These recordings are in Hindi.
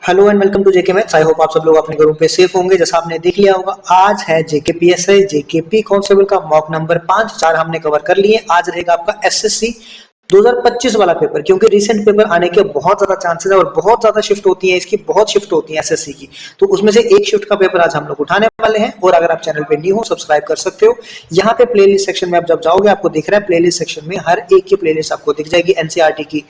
Hello and welcome to JK maths. I hope आप सब लोग अपने घरों पे सेफ होंगे। जैसा आपने देख लिया होगा, आज है जेके पीएसआई जेकेपी कांस्टेबल का मॉक नंबर 5। 4 हमने कवर कर लिए। आज रहेगा आपका एसएससी 2025 वाला पेपर, क्योंकि रिसेंट पेपर आने के बहुत ज्यादा चांसेस है और बहुत ज्यादा शिफ्ट होती है, इसकी बहुत शिफ्ट होती है एसएससी की। तो उसमें से एक शिफ्ट का पेपर आज हम लोग उठाने वाले हैं। और अगर आप चैनल पे न्यू हो, सब्सक्राइब कर सकते हो। यहाँ पे प्लेलिस्ट सेक्शन में आप जब जाओगे, आपको दिख रहा है प्लेलिस्ट सेक्शन में हर एक की प्लेलिस्ट आपको दिख जाएगी। एनसीईआरटी की,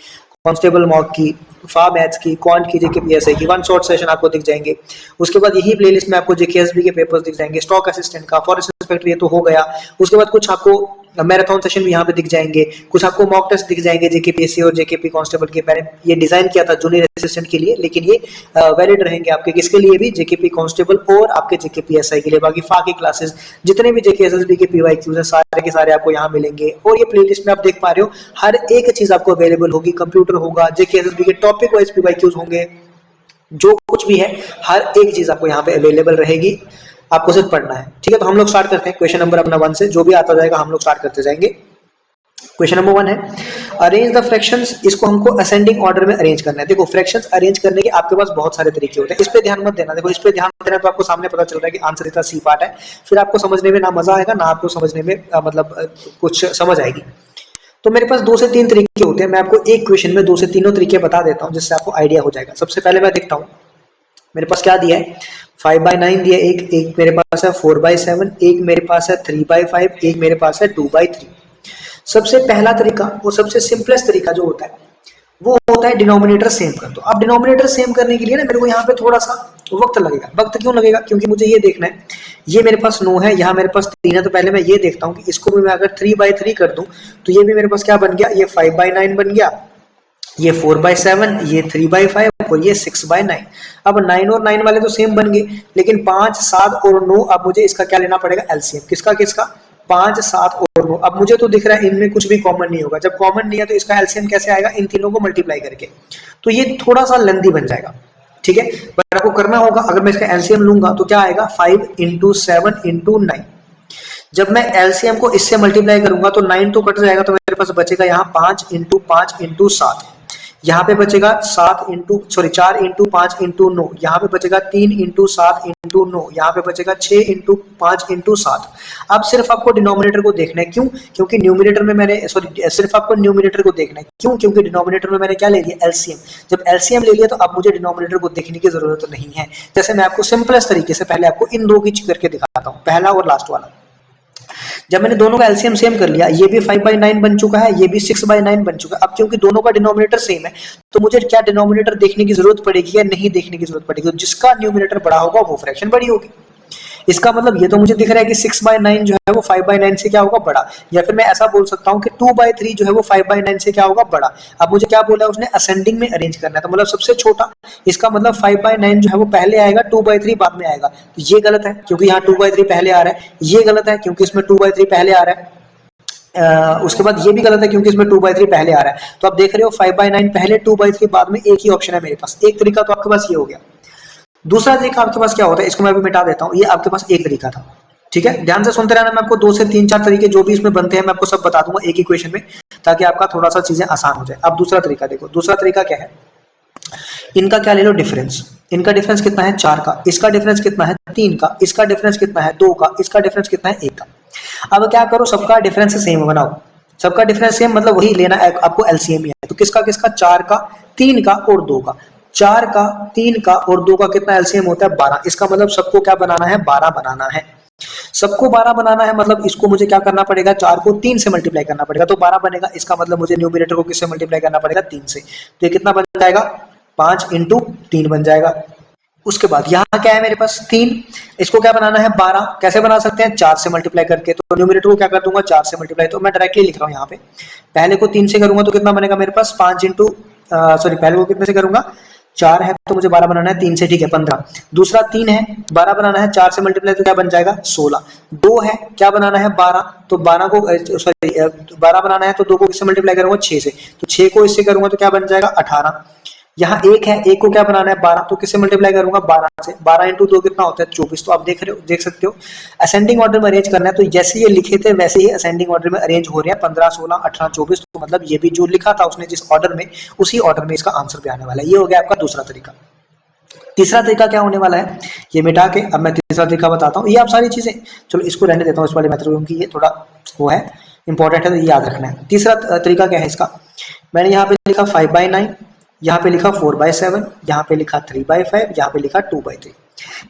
कांस्टेबल मॉक की, फा मैथ्स की, क्वांट की, जेके पीएसआई की, वन शॉर्ट सेशन आपको दिख जाएंगे। उसके बाद यही प्लेलिस्ट में आपको जेकेएसबी के पेपर्स दिख जाएंगे, स्टॉक असिस्टेंट का, फॉरेस्ट इंस्पेक्टर, ये तो हो गया। उसके बाद कुछ आपको मैराथन सेशन भी यहाँ पे दिख जाएंगे, कुछ आपको मॉक टेस्ट दिख जाएंगे जेकेपीएससी और जेकेपी कांस्टेबल के। मैंने ये डिजाइन किया था जूनियर असिस्टेंट के लिए, लेकिन ये वैलिड रहेंगे आपके किसके लिए भी, जेकेपी कांस्टेबल और आपके जेकेपीएसआई के लिए। बाकी फा की क्लासेस जितने भी जेकेएसएसबी के पीवाईक्यूज हैं, सारे के सारे आपको यहाँ मिलेंगे। और ये प्लेलिस्ट में आप देख पा रहे हो, हर एक चीज आपको अवेलेबल होगी। कंप्यूटर होगा, जेकेएसएसबी के टॉपिक वाइज पीवाईक्यूज होंगे, जो कुछ भी है हर एक चीज आपको यहाँ पे अवेलेबल रहेगी। आपको सिर्फ पढ़ना है, ठीक है। तो हम लोग स्टार्ट करते हैं क्वेश्चन नंबर अपना 1 से। जो भी आता जाएगा हम लोग स्टार्ट करते जाएंगे। क्वेश्चन नंबर 1 है, अरेंज द फ्रैक्शंस। इसको हमको असेंडिंग ऑर्डर में अरेंज करना है। देखो, फ्रैक्शंस अरेंज करने के आपके पास बहुत सारे तरीके होते हैं, इस पे ध्यान मत देना। देखो, इस पे ध्यान देना तो आपको सामने पता चल रहा है कि आंसर इसका सी पार्ट है। फिर आपको समझने में ना मजा आएगा, ना आपको समझने में कुछ समझ आएगी। तो मेरे पास 2 से 3 तरीके होते हैं। मैं आपको एक क्वेश्चन में 2 से 3 तरीके बता देता हूँ, जिससे आपको आइडिया हो जाएगा। सबसे पहले मैं देखता हूँ मेरे पास क्या दिया है। 5/9 दिया, एक मेरे पास है 4/7, एक मेरे पास है 3/5, एक मेरे पास है 2/3। सबसे पहला तरीका, वो सबसे सिंपलेस्ट तरीका जो होता है, वो होता है डिनोमिनेटर सेम कर दो। अब डिनोमिनेटर सेम करने के लिए ना मेरे को यहाँ पे थोड़ा सा वक्त लगेगा। वक्त क्यों लगेगा? क्योंकि मुझे ये देखना है, ये मेरे पास 9 है, यहाँ मेरे पास 3 है। तो पहले मैं ये देखता हूँ कि इसको भी मैं अगर 3/3 कर दूं तो ये भी मेरे पास क्या बन गया, ये 5/9 बन गया, ये 4/7, ये 3/5 और ये 6/9। अब 9 और 9 वाले तो सेम बन गए, लेकिन 5, 7 और 9, अब मुझे इसका क्या लेना पड़ेगा, एलसीएम। किसका किसका? 5, 7 और 9। अब मुझे तो दिख रहा है इनमें कुछ भी कॉमन नहीं होगा। जब कॉमन नहीं है तो इसका एलसीएम कैसे आएगा, इन तीनों को मल्टीप्लाई करके। तो ये थोड़ा सा लेंथी बन जाएगा, ठीक है। पर आपको करना होगा, अगर मैं इसका एलसीएम लूंगा तो क्या आएगा, 5 × 7 × 9। जब मैं एलसीएम को इससे मल्टीप्लाई करूंगा तो 9 तो कट जाएगा, तो मेरे पास बचेगा यहाँ 5 × 5 × 7। यहाँ पे बचेगा 4 × 5 × 9। यहाँ पे बचेगा 3 × 7 × 9। यहाँ पे बचेगा 6 × 5 × 7। अब सिर्फ आपको डिनोमिनेटर को देखना है। क्यों? क्योंकि न्यूमिनेटर में मैंने सिर्फ आपको न्यूमिनेटर को देखना है। क्यों? क्योंकि डिनोमिनेटर में मैंने क्या ले लिया, एलसीएम। जब एलसीएम ले लिया तो अब मुझे डिनोमिनेटर को देखने की जरूरत नहीं है। जैसे मैं आपको सिंपलेस्ट तरीके से पहले आपको इन दो की करके दिखाता हूँ, पहला और लास्ट वाला। जब मैंने दोनों का एलसीएम सेम कर लिया, ये भी 5/9 बन चुका है, ये भी 6/9 बन चुका है। अब क्योंकि दोनों का डिनोमिनेटर सेम है, तो मुझे क्या डिनोमिनेटर देखने की जरूरत पड़ेगी या नहीं देखने की जरूरत पड़ेगी? तो जिसका न्यूमिनेटर बड़ा होगा वो फ्रैक्शन बड़ी होगी। इसका मतलब ये तो मुझे दिख रहा है कि 6/9 जो है वो 5/9 से क्या होगा, बड़ा। या फिर मैं ऐसा बोल सकता हूँ कि 2/3 जो है वो 5/9 से क्या होगा, बड़ा। अब मुझे क्या बोला है उसने, असेंडिंग में अरेंज करना है, तो मतलब सबसे छोटा। इसका मतलब 5/9 जो है वो पहले आएगा, 2/3 बाद में आएगा। तो ये गलत है क्योंकि यहाँ 2/3 पहले आ रहा है। ये गलत है क्योंकि इसमें 2/3 पहले आ रहा है। उसके बाद ये भी गलत है क्योंकि इसमें 2/3 पहले आ रहा है। तो आप देख रहे हो 5/9 पहले, 2/3 बाद में। एक ही ऑप्शन है मेरे पास। एक तरीका तो आपके पास ये हो गया। दूसरा तरीका आपके पास क्या होता है, इसको मैं अभी मिटा देता हूँ। ये आपके पास एक तरीका था, ठीक है। ध्यान से सुनते रहना, मैं आपको 2 से 3, 4 तरीके जो भी इसमें बनते हैं मैं आपको सब बता दूंगा एक ही क्वेश्चन में, ताकि आपका थोड़ा सा चीजें आसान हो जाए। अब दूसरा तरीका देखो। दूसरा तरीका क्या है, इनका क्या ले लो, डिफरेंस। इनका डिफरेंस कितना है, 4 का। इसका डिफरेंस कितना है, 3 का। इसका डिफरेंस कितना है, 2 का। इसका डिफरेंस कितना है, 1 का। अब क्या करो, सबका डिफरेंस सेम बनाओ। सबका डिफरेंस सेम मतलब वही लेना है आपको, एलसीएम ही है। तो किसका किसका, 4 का, 3 का और 2 का। 4 का, 3 का और 2 का कितना एलसीएम होता है, 12। इसका मतलब सबको क्या बनाना है, 12 बनाना है। सबको 12 बनाना है, मतलब इसको मुझे क्या करना पड़ेगा, 4 को 3 से मल्टीप्लाई करना पड़ेगा तो 12 बनेगा। इसका मतलब मुझे न्यूमिनेटर को किससे मल्टीप्लाई करना पड़ेगा, 3 से। तो ये कितना बन जाएगा, 5 × 3 बन जाएगा। उसके बाद यहाँ क्या है मेरे पास, 3। इसको क्या बनाना है, 12। कैसे बना सकते हैं, 4 से मल्टीप्लाई करके। तो न्यूमिनेटर को क्या कर दूंगा, 4 से मल्टीप्लाई। तो मैं डायरेक्टली लिख रहा हूँ यहाँ पे, पहले को 3 से करूंगा तो कितना बनेगा मेरे पास, 5 × पहले को कितने से करूंगा, 4 है तो मुझे 12 बनाना है, 3 से, ठीक है, 15। दूसरा 3 है, 12 बनाना है, 4 से मल्टीप्लाई तो क्या बन जाएगा, 16। 2 है, क्या बनाना है, 12। तो 12 को 12 बनाना है तो 2 को किससे मल्टीप्लाई करूंगा, 6 से। तो 6 को इससे करूंगा तो क्या बन जाएगा, 18। यहाँ 1 है, 1 को क्या बनाना है, 12। तो किससे मल्टीप्लाई करूंगा, 12 से। 12 × 2 कितना होता है, 24। तो आप देख सकते हो असेंडिंग ऑर्डर में अरेंज करना है। तो जैसे ये लिखे थे वैसे ही असेंडिंग ऑर्डर में अरेंज हो रहे हैं, 15, 16, 18, 24। तो मतलब ये भी जो लिखा था उसने जिस ऑर्डर में, उसी ऑर्डर में इसका आंसर भी आने वाला है। ये हो गया आपका दूसरा तरीका। तीसरा तरीका क्या होने वाला है, ये मिटा के अब मैं तीसरा तरीका बताता हूँ। ये आप सारी चीजें, चलो इसको रहने देता हूँ इस वाले मेथड, क्योंकि ये थोड़ा वो है इंपॉर्टेंट है, तो ये याद रखना है। तीसरा तरीका क्या है इसका, मैंने यहाँ पे लिखा 5/9, यहाँ पे लिखा 4/7, यहाँ पे लिखा 3/5, यहाँ पे लिखा 2/3।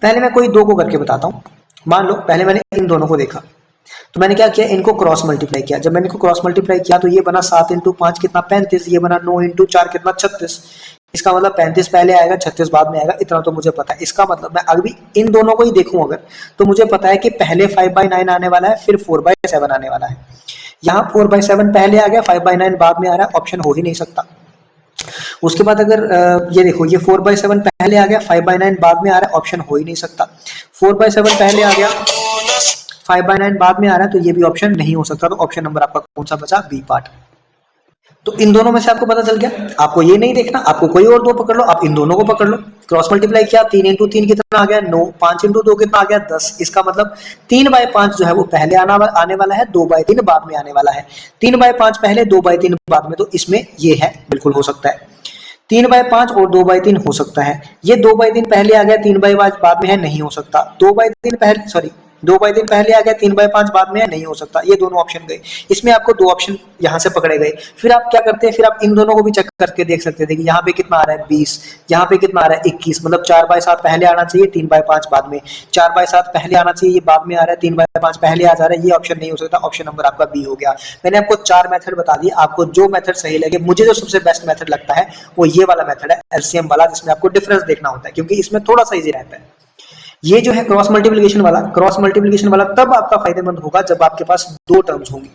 पहले मैं कोई दो को करके बताता हूँ। मान लो पहले मैंने इन दोनों को देखा, तो मैंने क्या किया, इनको क्रॉस मल्टीप्लाई किया। जब मैंने इनको क्रॉस मल्टीप्लाई किया तो ये बना 7 × 5 कितना 35, ये बना 9 × 4 कितना 36। इसका मतलब 35 पहले आएगा 36 बाद में आएगा, इतना तो मुझे पता है। इसका मतलब मैं अभी इन दोनों को ही देखूं अगर, तो मुझे पता है कि पहले 5/9 आने वाला है, फिर 4/7 आने वाला है। यहाँ 4/7 पहले आ गया, 5/9 बाद में आ रहा है, ऑप्शन हो ही नहीं सकता। उसके बाद अगर ये देखो, ये 4/7 पहले आ गया, 5/9 बाद में आ रहा है, ऑप्शन हो ही नहीं सकता। 4/7 पहले आ गया, 5/9 बाद में आ रहा है, तो ये भी ऑप्शन नहीं हो सकता। तो ऑप्शन नंबर आपका कौन सा बचा, बी पार्ट। तो इन दोनों में से आपको पता चल गया, आपको ये नहीं देखना, आपको कोई और दो पकड़ लो, आप इन दोनों को पकड़ लो। क्रॉस मल्टीप्लाई किया, 3 × 3 कितना आ गया 9, 5 × 2 कितना आ गया 10। इसका मतलब 3/5 जो है वो पहले आने वाला है, 2/3 बाद में आने वाला है। 3/5 पहले, 2/3 बाद में, तो इसमें ये है, बिल्कुल हो सकता है। 3/5 और 2/3 हो सकता है। ये 2/3 पहले आ गया, 3/5 बाद में है, नहीं हो सकता। 2/3 पहले, सॉरी 2/3 पहले आ गया, 3/5 बाद में है, नहीं हो सकता। ये दोनों ऑप्शन गए, इसमें आपको दो ऑप्शन यहाँ से पकड़े गए। फिर आप क्या करते हैं, फिर आप इन दोनों को भी चेक करके देख सकते थे कि यहाँ पे कितना आ रहा है 20, यहाँ पे कितना आ रहा है 21। मतलब 4/7 पहले आना चाहिए, 3/5 बाद में। 4/7 पहले आना चाहिए, ये बाद में आ रहा है, 3/5 पहले आ जा रहा है, ये ऑप्शन नहीं हो सकता। ऑप्शन नंबर आपका बी हो गया। मैंने आपको 4 मेथड बता दिए, आपको जो मेथड सही लगे, मुझे जो सबसे बेस्ट मेथड लगता है वो ये वाला मेथड है, एलसीएम वाला, जिसमें आपको डिफरेंस देखना होता है, क्योंकि इसमें थोड़ा सा इजी रहता है। ये जो है क्रॉस मल्टीप्लिकेशन वाला तब आपका फायदेमंद होगा जब आपके पास दो टर्म्स होंगी,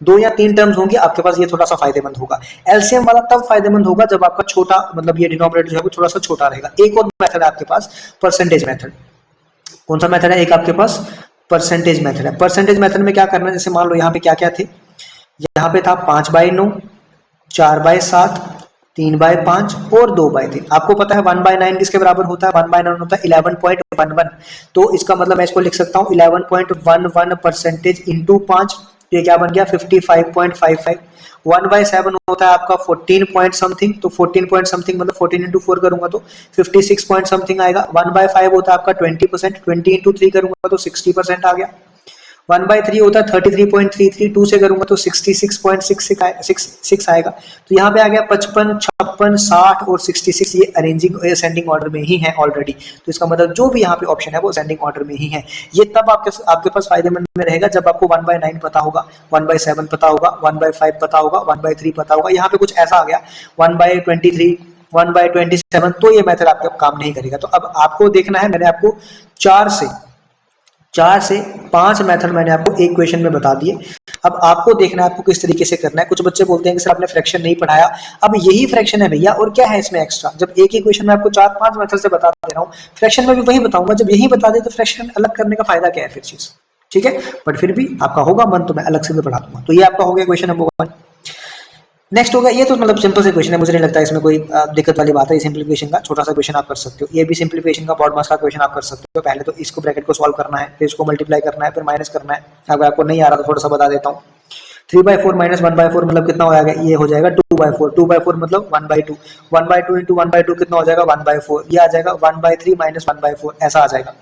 2 या 3 टर्म्स होंगी, आपके पास ये थोड़ा सा फायदेमंद होगा। एलसीएम वाला तब फायदेमंद होगा जब आपका छोटा, मतलब ये डिनोमिनेटर जो है वो थोड़ा सा छोटा रहेगा। एक और मेथड है आपके पास, परसेंटेज मेथड। कौन सा मेथड है, एक आपके पास परसेंटेज मेथड है। परसेंटेज मेथड में क्या करना है, जैसे मान लो यहाँ पे क्या क्या थे, यहाँ पे था 5/9, 4/7, 3/5 और 2/3। आपको पता है 1/9 किसके बराबर होता है, 1/9 होता है 11.11। तो इसका मतलब मैं इसको लिख सकता हूँ 11.11% इंटू 5, ये क्या बन गया 55.55। 1/7 होता है आपका 14 पॉइंट समथिंग, तो 14 पॉइंट समथिंग मतलब 14 × 4 करूंगा तो 56 पॉइंट समथिंग आएगा। 1/5 होता है आपका 20%, 20 × 3 करूंगा तो 60% आ गया। 1/3 होता है 33.33, 2 से करूंगा तो 66.66 आएगा। तो यहाँ पे आ गया 55, 56, 60 और 66। ये अरेंजिंग असेंडिंग ऑर्डर में ही है ऑलरेडी, तो इसका मतलब जो भी यहाँ पे ऑप्शन है वो असेंडिंग ऑर्डर में ही है। ये तब आपके पास फायदेमंद में रहेगा जब आपको 1/9 पता होगा, 1/7 पता होगा, 1/5 पता होगा, 1/3 पता होगा। यहाँ पे कुछ ऐसा आ गया 1/23, 1/27, तो ये मेथड आपका काम नहीं करेगा। तो अब आपको देखना है, मैंने आपको 4 से 5 मेथड मैंने आपको एक क्वेश्चन में बता दिए। अब आपको देखना है आपको किस तरीके से करना है। कुछ बच्चे बोलते हैं कि सर आपने फ्रैक्शन नहीं पढ़ाया, अब यही फ्रैक्शन है भैया, और क्या है इसमें एक्स्ट्रा। जब एक ही क्वेश्चन में आपको 4-5 मेथड से बता दे रहा हूँ, फ्रैक्शन में भी वही बताऊंगा। जब यही बता दे तो फ्रैक्शन अलग करने का फायदा क्या है फिर चीज, ठीक है। बट फिर भी आपका होगा मन तो मैं अलग से भी पढ़ा दूंगा। तो ये आपका हो गया क्वेश्चन नंबर 1। नेक्स्ट होगा, ये तो मतलब सिंपल से क्वेश्चन है, मुझे नहीं लगता इसमें कोई दिक्कत वाली बात है। सिंप्लीफिकेशन का छोटा सा क्वेश्चन आप कर सकते हो। ये भी सिंप्लीफिकेशन का बॉड मास का क्वेश्चन आप कर सकते हो। पहले तो इसको ब्रैकेट को सॉल्व करना है, फिर इसको मल्टीप्लाई करना है, फिर माइनस करना है। अगर आपको नहीं आ रहा तो थोड़ा सा बता देता हूँ। 3/4 माइनस 1/4 मतलब कितना हो जाएगा, ये हो जाएगा 2/4। 2/4 मतलब 1/2। 1/2 इंटू 1/2 कितना हो जाएगा 1/4। ये आ जाएगा 1/3 माइनस 1/4, ऐसा आ जाएगा।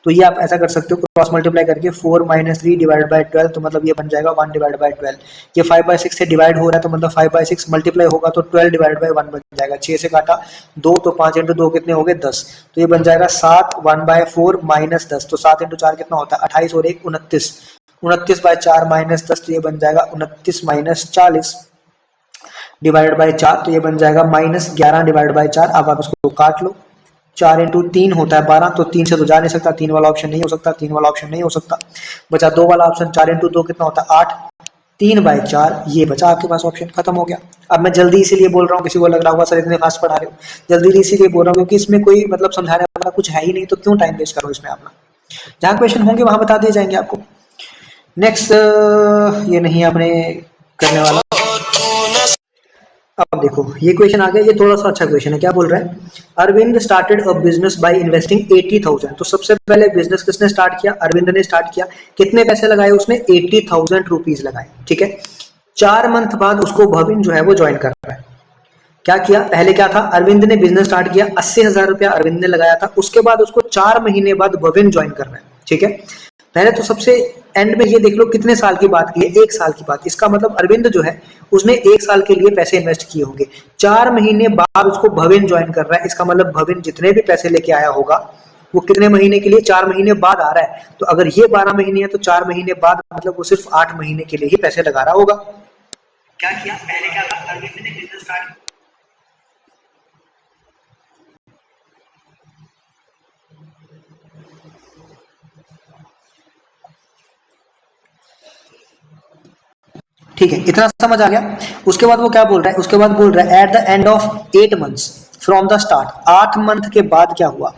तो ये आप ऐसा कर सकते हो, क्रॉस मल्टीप्लाई करके 4 - 3 डिवाइड बाय 12, तो मतलब ये बन जाएगा 1 डिवाइड बाय 12। ये 5/6 से डिवाइड हो रहा है, तो मतलब 5/6 मल्टीप्लाई होगा तो 12 डिवाइड बाय 1 बन जाएगा। 6 से काटा 2, तो 5 × 2 कितने हो गए 10। तो ये बन जाएगा 7 1/4 माइनस 10। तो 7 × 4 कितना होता है 28 और 1 29। 29/4 माइनस 10, तो ये बन जाएगा 29 माइनस 40 डिवाइड बाय 4, तो ये बन जाएगा -11 डिवाइड बाय 4। अब आप इसको काट लो, 4 × 3 होता है 12, तो 3 से तो जा नहीं सकता, 3 वाला ऑप्शन नहीं हो सकता, 3 वाला ऑप्शन नहीं हो सकता। बचा 2 वाला ऑप्शन, 4 × 2 कितना होता है 8, 3/4 ये बचा आपके पास, ऑप्शन खत्म हो गया। अब मैं जल्दी इसीलिए बोल रहा हूँ, किसी को लग रहा होगा सर इतने फास्ट पढ़ा रहे हो, जल्दी इसीलिए बोल रहा हूँ क्योंकि इसमें कोई मतलब समझाने वाला कुछ है ही नहीं, तो क्यों टाइम वेस्ट करो इसमें अपना। जहाँ क्वेश्चन होंगे वहां बता दिए जाएंगे आपको। नेक्स्ट, ये नहीं आपने करने वाला। अब देखो ये क्वेश्चन आ गया, ये थोड़ा सा अच्छा क्वेश्चन है। क्या बोल रहा है, Arvind started a business by investing 80,000। तो सबसे पहले बिजनेस किसने स्टार्ट किया, अरविंद ने स्टार्ट किया। कितने पैसे लगाए उसने, 80,000 रुपीज लगाए, ठीक है। 4 मंथ बाद उसको भविन जो है वो ज्वाइन कर रहा है। क्या किया, पहले क्या था, अरविंद ने बिजनेस स्टार्ट किया, 80,000 रुपया अरविंद ने लगाया था, उसके बाद उसको 4 महीने बाद भविन ज्वाइन करना है, ठीक है। पहले तो सबसे एंड में ये देख लो कितने साल की बात की है, 1 साल की बात। इसका मतलब अरविंद जो है उसने 1 साल के लिए पैसे इन्वेस्ट किए होंगे, 4 महीने बाद उसको भविन ज्वाइन कर रहा है। इसका मतलब भविन जितने भी पैसे लेके आया होगा वो कितने महीने के लिए, 4 महीने बाद आ रहा है। तो अगर ये 12 महीने है तो 4 महीने बाद मतलब वो सिर्फ 8 महीने के लिए ही पैसे लगा रहा होगा। क्या किया, पहले क्या था, अरविंद ने बिजनेस स्टार्ट, ठीक है, इतना समझ आ गया। उसके बाद वो क्या बोल रहा है, उसके बाद बोल रहा है at the end of 8 months from the start, 8 month के बाद क्या हुआ,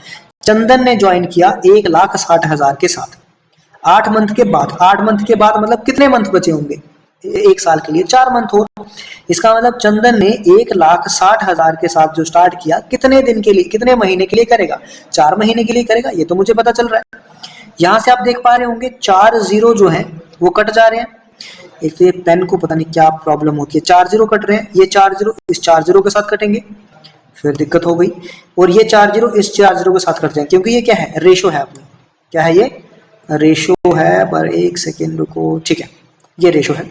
चंदन ने ज्वाइन किया 1,60,000 के साथ। 8 मंथ के बाद, 8 मंथ के बाद मतलब कितने मंथ बचे होंगे 1 साल के लिए, 4 मंथ हो। इसका मतलब चंदन ने 1,60,000 के साथ जो स्टार्ट किया, कितने दिन के लिए, कितने महीने के लिए करेगा, 4 महीने के लिए करेगा, ये तो मुझे पता चल रहा है। यहां से आप देख पा रहे होंगे 4 जीरो जो है वो कट जा रहे हैं। एक तो ये पेन को पता नहीं क्या प्रॉब्लम होती है, 4 जीरो कट रहे हैं, ये 4 जीरो इस 4 जीरो के साथ कटेंगे, फिर दिक्कत हो गई। और ये 4 जीरो इस 4 जीरो के साथ कट जाएंगे, क्योंकि ये क्या है, रेशो है अपनी, क्या है ये, रेशो है। पर 1 सेकेंड रुको, ठीक है, ये रेशो है।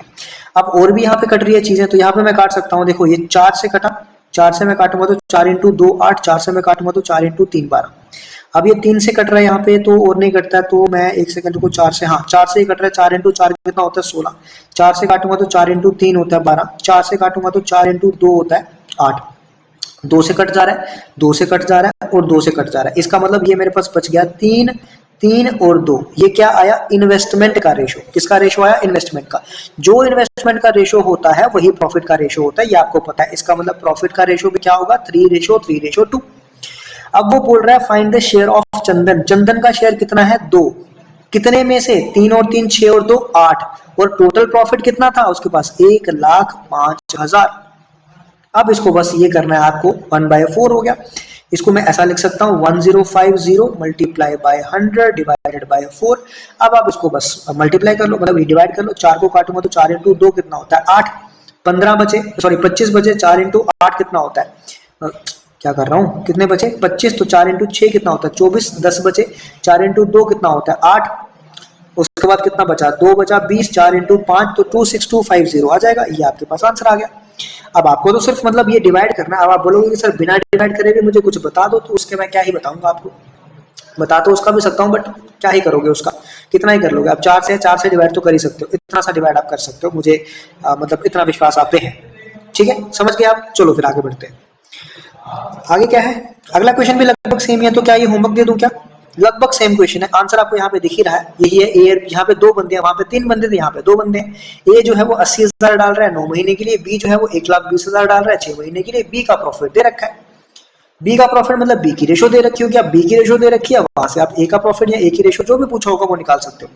अब और भी यहाँ पे कट रही है चीजें, तो यहाँ पे मैं काट सकता हूँ, देखो ये 4 से कटा, 4 से मैं काटूंगा तो 4 इंटू 2 8, 4 से मैं काटूंगा तो 4 इंटू 3 12। अब ये 3 से कट रहा है यहाँ पे तो और नहीं कटता है, तो मैं 1 सेकंड को 4 से, हाँ 4 से ही कट रहा है, 4 इंटू 4 कितना होता है 16, 4 से काटूंगा तो 4 इंटू 3 होता है 12, 4 से काटूंगा तो 4 इंटू 2 होता है 8, 2 से कट जा रहा है, 2 से कट जा रहा है और 2 से कट जा रहा है। इसका मतलब ये मेरे पास बच गया 3, 3 और 2, ये क्या आया, इन्वेस्टमेंट का रेशो। किसका रेशो आया, इन्वेस्टमेंट का। जो इन्वेस्टमेंट का रेशो होता है वही प्रॉफिट का रेशो होता है, ये आपको पता है। इसका मतलब प्रॉफिट का रेशो भी क्या होगा, 3:3:2। अब वो बोल रहा है फाइंड द शेयर ऑफ चंदन, चंदन का शेयर कितना है 2, कितने में से, 3 और 3 6 और 2 8, और टोटल प्रॉफिट कितना था उसके पास, 1,05,000। अब इसको बस ये करना है आपको, 1/4 हो गया। इसको मैं ऐसा लिख सकता हूँ 1050 मल्टीप्लाई बाय 100 डिवाइडेड बाय 4। अब आप इसको बस मल्टीप्लाई कर लो, मतलब डिवाइड कर लो, 4 को काटूंगा तो 4 इंटू 2 कितना होता है 8, 15 बचे, सॉरी 25 बचे, 4 इंटू 8 कितना होता है, क्या कर रहा हूँ, कितने बचे 25, तो 4 इंटू 6 कितना होता है 24, 10 बचे, 4 इंटू 2 कितना होता है 8, उसके बाद कितना बचा 2 बचा 20, 4 इंटू 5 तो 26250 आ जाएगा, ये आपके पास आंसर आ गया। अब आपको तो सिर्फ मतलब ये डिवाइड करना है। अब आप बोलोगे कि सर बिना डिवाइड करे भी मुझे कुछ बता दो, तो उसके मैं क्या ही बताऊंगा आपको, बता तो उसका भी सकता हूँ बट क्या ही करोगे उसका, कितना ही कर लोगे आप, 4 से डिवाइड तो कर ही सकते हो, इतना सा डिवाइड आप कर सकते हो, मुझे मतलब इतना विश्वास आप पे है, ठीक है, समझ गए आप। चलो फिर आगे बढ़ते हैं। आगे क्या है, अगला क्वेश्चन भी लगभग सेम है, तो क्या ये होमवर्क दे दूं क्या, लगभग सेम क्वेश्चन है, आंसर आपको यहाँ पे दिख ही रहा है, यही है। ए, यहाँ पे 2 बंदे हैं, वहां पे 3 बंदे थे, यहाँ पे 2 बंदे हैं। ए जो है वो 80,000 डाल रहा है 9 महीने के लिए, बी जो है वो 1,20,000 डाल रहा है 6 महीने के लिए। बी का प्रॉफिट दे रखा है, बी का प्रॉफिट मतलब बी की रेशो दे रखी होगी, आप बी की रेशो दे रखी है, वहां से आप ए का प्रॉफिट या ए की रेशो जो भी पूछा होगा वो निकाल सकते हो।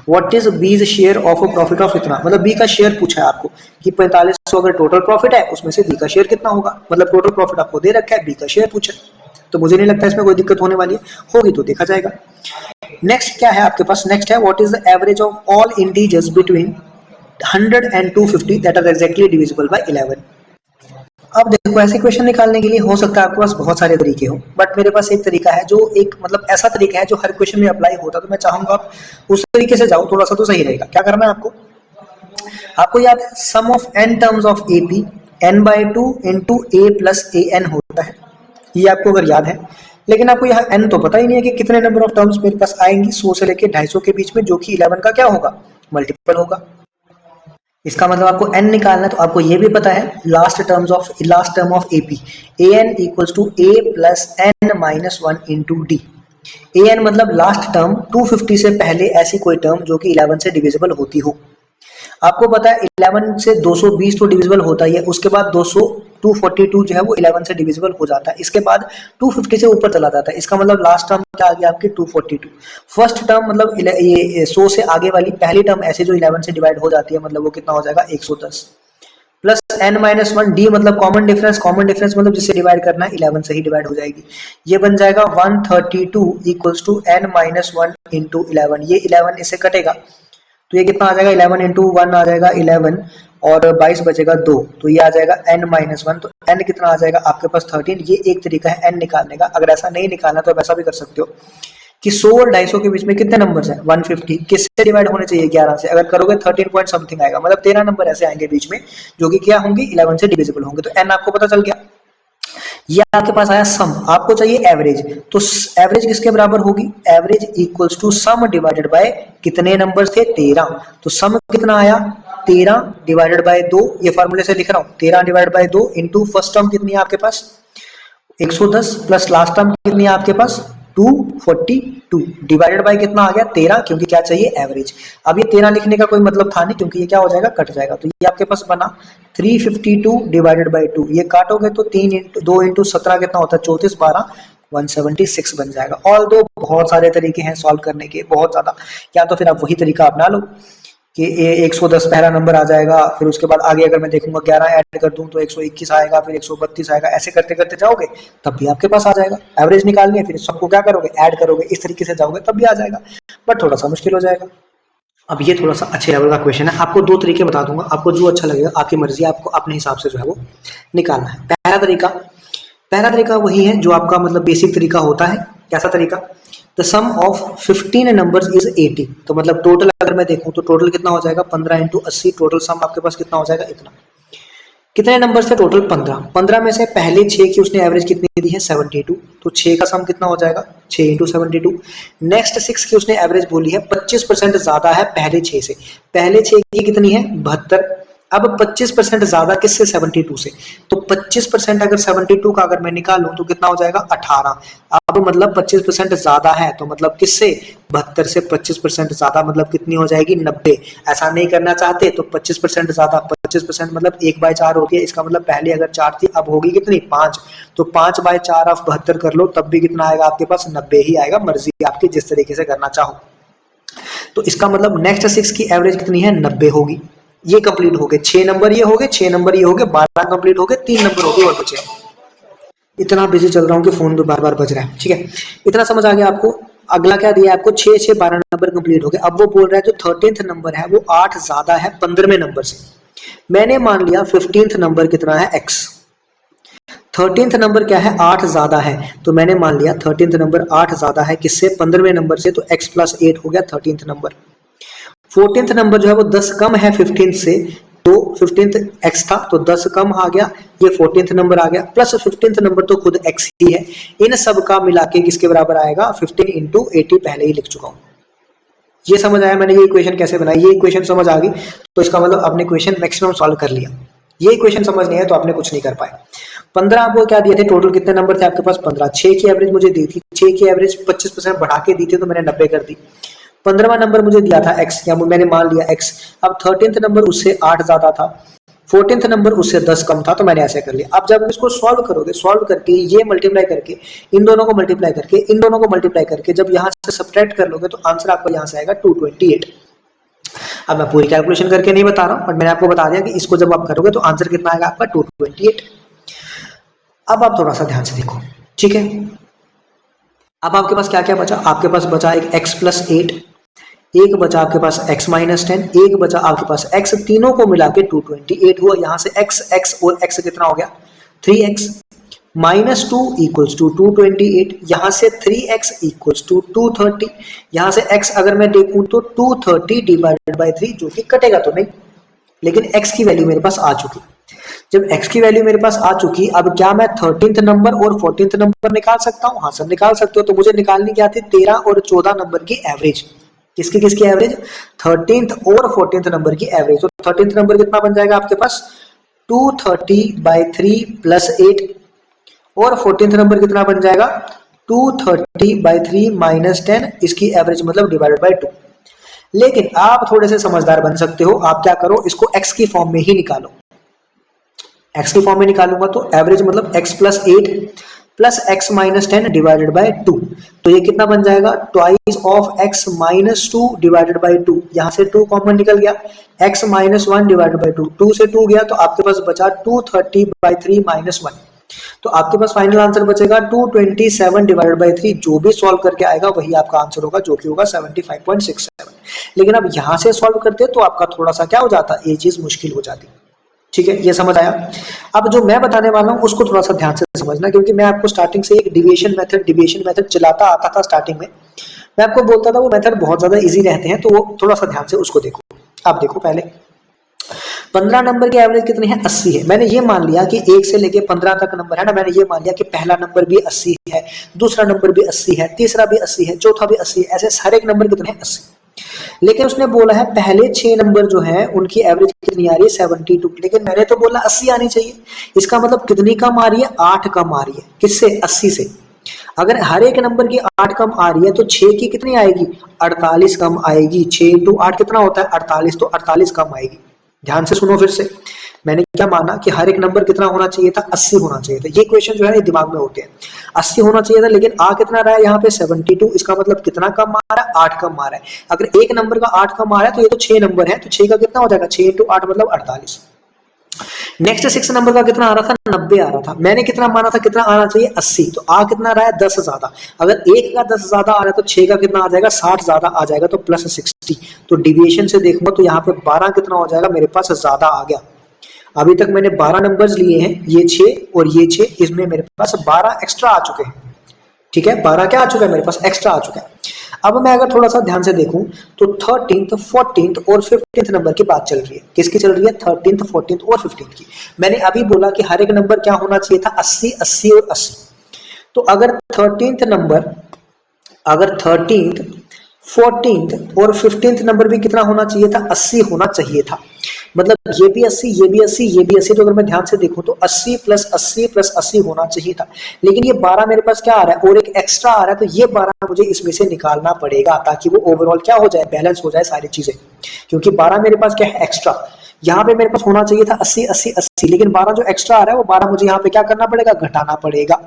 व्हाट इज बीज share of a profit of इतना, मतलब बी का शेयर पूछा है आपको कि 4500 अगर टोटल प्रॉफिट है उसमें से बी का शेयर कितना होगा, मतलब टोटल प्रॉफिट आपको दे रखा है, बी का शेयर पूछा, तो मुझे नहीं लगता इसमें कोई दिक्कत होने वाली है, होगी तो देखा जाएगा। नेक्स्ट क्या है आपके पास, नेक्स्ट है what is the average of all integers between 100 and 250 that are exactly divisible by 11। अब देखो ऐसे क्वेश्चन निकालने के लिए हो सकता है आपके पास बहुत सारे तरीके हो, बट मेरे पास एक तरीका है जो एक मतलब ऐसा तरीका है जो हर क्वेश्चन में अप्लाई होता है, तो मैं चाहूंगा आप उस तरीके से जाओ, थोड़ा सा तो सही रहेगा। क्या करना है आपको, आपको याद है sum of n terms of AP n/2 into a plus an होता है, ये आपको अगर याद है, लेकिन आपको यहाँ n तो पता ही नहीं है कि कितने नंबर ऑफ टर्म्स मेरे पास आएंगी 100 से लेके 250 के बीच में, जो कि 11 का क्या होगा, मल्टीपल होगा। इसका मतलब आपको n निकालना है, तो आपको ये भी पता है last term of AP an equals to a plus n-1 into d। an मतलब लास्ट टर्म 250 से पहले ऐसी कोई टर्म जो कि 11 से डिविजिबल होती हो। आपको पता है 11 से 220 तो डिविजिबल होता ही है, उसके बाद 242 जो है वो 11 से डिविजिबल हो जाता है, इसके बाद 250 से ऊपर चला जाता है। इसका मतलब लास्ट टर्म क्या आ गया आपकी 242। फर्स्ट टर्म मतलब ये 100 से आगे वाली पहली टर्म ऐसे जो 11 से डिवाइड हो जाती है, मतलब वो कितना हो जाएगा 110 प्लस n-1 d मतलब कॉमन डिफरेंस, कॉमन डिफरेंस मतलब जिससे डिवाइड करना है 11 से ही डिवाइड हो जाएगी, ये बन जाएगा 132 इक्वल्स टू n-1 इंटू 11। ये 11 इससे कटेगा तो ये कितना आ जाएगा 11 इंटू 1 आ जाएगा 11, और 22 बचेगा 2, तो ये आ जाएगा n-1। तो n कितना आ जाएगा आपके पास 13। ये एक तरीका है n निकालने का। अगर ऐसा नहीं निकालना तो आप ऐसा भी कर सकते हो कि 100 और 250 के बीच में कितने नंबर्स हैं, 150, किससे डिवाइड होने चाहिए, 11 से। अगर करोगे 13 पॉइंट समथिंग आएगा, मतलब 13 नंबर ऐसे आएंगे बीच में जो कि क्या होंगे, 11 से डिविजिबल होंगे। तो n आपको पता चल गया। ये आपके पास आया सम, आपको चाहिए एवरेज। तो एवरेज किसके बराबर होगी, average equals to sum divided by कितने नंबर थे, 13। तो सम कितना आया, 13 डिवाइडेड बाय 2, ये फॉर्मूले से लिख रहा हूं, 13 divided by 2 into first term कितनी है आपके पास 110 प्लस लास्ट टर्म कितनी है आपके पास 242 डिवाइडेड बाय कितना आ गया 13, क्योंकि क्या चाहिए एवरेज। अब ये 13 लिखने का कोई मतलब था नहीं, क्योंकि ये क्या हो जाएगा, कट जाएगा। तो ये आपके पास बना 352 डिवाइडेड बाय 2, ये काटोगे तो 2 इंटू 17 कितना होता है 34, 12 176 बन जाएगा। ऑल दो बहुत सारे तरीके हैं सॉल्व करने के, बहुत ज्यादा, या तो फिर आप वही तरीका अपना लो कि 110 पहला नंबर आ जाएगा, फिर उसके बाद आगे अगर मैं देखूंगा 11 ऐड कर दूं तो 121 आएगा, फिर 132 आएगा, ऐसे करते करते जाओगे तब भी आपके पास आ जाएगा। एवरेज निकालनी है, फिर सबको क्या करोगे, ऐड करोगे, इस तरीके से जाओगे तब भी आ जाएगा, बट थोड़ा सा मुश्किल हो जाएगा। अब ये थोड़ा सा अच्छे लेवल का क्वेश्चन है, आपको दो तरीके बता दूंगा, आपको जो अच्छा लगेगा, आपकी मर्जी, आपको अपने हिसाब से जो है वो निकालना है। पहला तरीका वही है जो आपका मतलब बेसिक तरीका होता है। कैसा तरीका, the sum of 15 numbers is 80। तो मतलब टोटल अगर मैं देखूं तो टोटल कितना हो जाएगा 15 इंटू 80, टोटल सम आपके पास कितना हो जाएगा इतना। कितने नंबर थे टोटल 15 में से पहले 6 की उसने एवरेज कितनी दी है 72, तो 6 का सम कितना हो जाएगा 6 इंटू 72। नेक्स्ट 6 की उसने एवरेज बोली है 25% ज्यादा है पहले 6 से, पहले 6 की कितनी है 72, अब 25% ज्यादा किससे 72 से, तो 25% अगर 72 का अगर मैं निकालूं तो कितना हो जाएगा 18। अब मतलब 25% ज्यादा है तो मतलब किससे 72 से 25% ज्यादा मतलब कितनी हो जाएगी 90। ऐसा नहीं करना चाहते तो 25% ज्यादा, 25% मतलब 1/4 होती है, इसका मतलब पहले अगर 4 थी अब होगी कितनी 5, तो 5/4 ऑफ 72 कर लो तब भी कितना आएगा आपके पास 90 ही आएगा, मर्जी आपकी जिस तरीके से करना चाहो। तो इसका मतलब नेक्स्ट 6 की एवरेज कितनी है 90 होगी। ये कंप्लीट हो गए 6 नंबर, ये हो गए 6 नंबर, ये हो गए 12 कंप्लीट हो गए, 3 नंबर हो गए और बचे। इतना बिजी चल रहा हूँ कि फोन तो बार बार बज रहा है, ठीक है, इतना समझ आ गया आपको। अगला क्या दिया आपको 6 6 12 नंबर कंप्लीट हो गए। अब वो बोल रहा है जो 13th नंबर है वो 8 ज्यादा है 15वें नंबर से। मैंने मान लिया 15th नंबर कितना है x, 13th नंबर क्या है 8 ज्यादा है, तो मैंने मान लिया 13th नंबर 8 ज्यादा है किससे 15वें नंबर से, तो x प्लस 8 हो गया 13th नंबर। 14th नंबर जो है वो 10 कम है 15th से, तो 15th x था तो 10 कम आ गया, ये 14th नंबर आ गया, प्लस 15th नंबर तो खुद x ही है। इन सब का मिला के किसके बराबर आएगा 15 इंटू 80, पहले ही लिख चुका हूं। ये समझ आया मैंने ये इक्वेशन कैसे बनाई, ये इक्वेशन समझ आ गई तो इसका मतलब आपने इक्वेशन मैक्सिमम सॉल्व कर लिया। ये इक्वेशन समझ नहीं है तो आपने कुछ नहीं कर पाए। 15 आपको क्या दिए थे, टोटल कितने नंबर थे आपके पास 15, 6 की एवरेज मुझे दी थी, 6 की एवरेज 25% बढ़ा के दी थी तो मैंने 90 कर दी। 15वां नंबर मुझे दिया था x, या मैंने मान लिया x। अब 13th नंबर उससे 8 ज्यादा था, 14th नंबर उससे 10 कम था, तो मैंने ऐसे कर लिया। अब जब इसको सॉल्व करोगे, सॉल्व करके ये मल्टीप्लाई करके इन दोनों को मल्टीप्लाई करके इन दोनों को मल्टीप्लाई करके जब यहाँ से सब्ट्रैक्ट कर लोगे तो आंसर आपको यहाँ से आएगा 228। अब मैं पूरी कैलकुलेशन करके नहीं बता रहा हूँ, बट मैंने आपको बता दिया कि इसको जब आप करोगे तो आंसर कितना आएगा आपका 228। अब आप थोड़ा सा ध्यान से देखो, ठीक है। अब आपके पास क्या क्या बचा, आपके पास बचा एक x प्लस 8, एक बचा आपके पास x माइनस 10, एक बचा आपके पास x, तीनों को मिला के 228 हुआ। यहां से x और x कितना हो गया 3x माइनस 2 इक्वल्स टू 228, यहां से 3x इक्वल्स टू 230, यहां से x अगर मैं देखूं तो 230 डिवाइडेड बाय 3, जो कि कटेगा तो नहीं, लेकिन x की वैल्यू मेरे पास आ चुकी। जब x की वैल्यू मेरे पास आ चुकी, अब क्या मैं 13th नंबर और 14th नंबर निकाल सकता हूं, हाँ सर निकाल सकते हो। तो मुझे निकालनी क्या थी 13 और 14 नंबर की एवरेज, किसकी एवरेज 13th और 14th नंबर की एवरेज। तो 13th नंबर कितना बन जाएगा आपके पास 230/3 प्लस 8, और 14th नंबर कितना बन जाएगा 230/3 माइनस 10, इसकी एवरेज मतलब डिवाइडेड बाय 2। लेकिन आप थोड़े से समझदार बन सकते हो, आप क्या करो इसको x की फॉर्म में ही निकालो। x की फॉर्म में निकालूंगा तो एवरेज मतलब x plus 8 plus x minus 10 divided by 2, तो ये कितना बन जाएगा twice of x minus 2 divided by 2, यहां से 2 कॉमन निकल गया, x माइनस 1 डिवाइडेड बाय 2, 2 से 2 गया तो आपके पास बचा 230/3 माइनस 1। तो आपके पास फाइनल आंसर बचेगा 227 डिवाइडेड बाई 3, जो भी सॉल्व करके आएगा वही आपका आंसर होगा, जो कि होगा 75.67। लेकिन अब यहां से सॉल्व करते तो आपका थोड़ा सा क्या हो जाता, ये चीज मुश्किल हो जाती। ठीक है, ये समझ आया। अब जो मैं बताने वाला हूं उसको थोड़ा सा ध्यान से समझना, क्योंकि मैं आपको स्टार्टिंग से एक डिविएशन मेथड चलाता आता था। स्टार्टिंग में मैं आपको बोलता था वो मेथड बहुत ज्यादा इजी रहते हैं, तो वो थोड़ा सा ध्यान से उसको देखो। आप देखो, पहले 15 नंबर की एवरेज कितनी है, 80 है। मैंने ये मान लिया कि 1 से लेके 15 तक नंबर है ना, मैंने ये मान लिया कि पहला नंबर भी 80 है, दूसरा नंबर भी 80 है, तीसरा भी 80 है, चौथा भी 80 है, ऐसे हर एक नंबर कितने हैं, 80। लेकिन उसने बोला है पहले 6 नंबर जो है उनकी एवरेज कितनी आ रही है, 72। लेकिन मैंने तो बोला 80 आनी चाहिए। इसका मतलब कितनी कम आ रही है, 8 कम आ रही है। किससे, 80 से। अगर हर एक नंबर की 8 कम आ रही है तो 6 की कितनी आएगी, 48 कम आएगी। 6 इंटू 8 कितना होता है, 48, तो 48 कम आएगी। ध्यान से सुनो फिर से, मैंने क्या माना कि हर एक नंबर कितना होना चाहिए था, 80 होना चाहिए था। ये क्वेश्चन जो है दिमाग में होते हैं, 80 होना चाहिए था, लेकिन आ कितना रहा है यहाँ पे, 72। इसका मतलब कितना कम आ रहा है, 8 कम आ रहा है। अगर एक नंबर का 8 कम आ रहा है तो ये तो 6 नंबर है, तो 6 का कितना हो जाएगा, 6 इंटू 8 मतलब 48। नेक्स्ट 6 नंबर का कितना आ रहा था, 90 आ रहा था। मैंने कितना माना था, कितना आना चाहिए, 80। तो आ कितना रहा है, 10 ज्यादा। अगर एक का 10 ज्यादा आ रहा है तो 6 का कितना आ जाएगा, 60 ज्यादा आ जाएगा, तो प्लस 60। तो डिविएशन से देखूंगा तो यहाँ पे 12 कितना हो जाएगा, मेरे पास ज्यादा आ गया। अभी तक मैंने 12 नंबर्स लिए हैं, ये 6 और ये 6, इसमें मेरे पास 12 एक्स्ट्रा आ चुके हैं। ठीक है, 12 क्या आ चुका है, मेरे पास एक्स्ट्रा आ चुका है। अब मैं अगर थोड़ा सा ध्यान से देखूं तो 13th, 14th और 15th नंबर की बात चल रही है। किसकी चल रही है, 13th, 14th और 15th की। मैंने अभी बोला कि हर एक नंबर क्या होना चाहिए था, 80, 80 और 80। तो अगर 13th नंबर, अगर 13th, 14th और 15th नंबर भी कितना होना चाहिए था, 80 होना चाहिए था। मतलब ये भी 80, ये भी 80, ये भी 80। तो अगर मैं ध्यान से देखूं तो 80 प्लस 80 प्लस 80 होना चाहिए था। लेकिन ये 12 मेरे पास क्या आ रहा है, और एक एक्स्ट्रा आ रहा है, तो ये 12 मुझे इसमें से निकालना पड़ेगा, ताकि वो ओवरऑल क्या हो जाए, बैलेंस हो जाए सारी चीजें। क्योंकि 12 मेरे पास क्या है, एक्स्ट्रा। यहाँ पे मेरे पास होना चाहिए था 80, 80, 80, लेकिन 12 जो एक्स्ट्रा आ रहा है वो 12 मुझे यहाँ पे क्या करना पड़ेगा, घटाना पड़ेगा।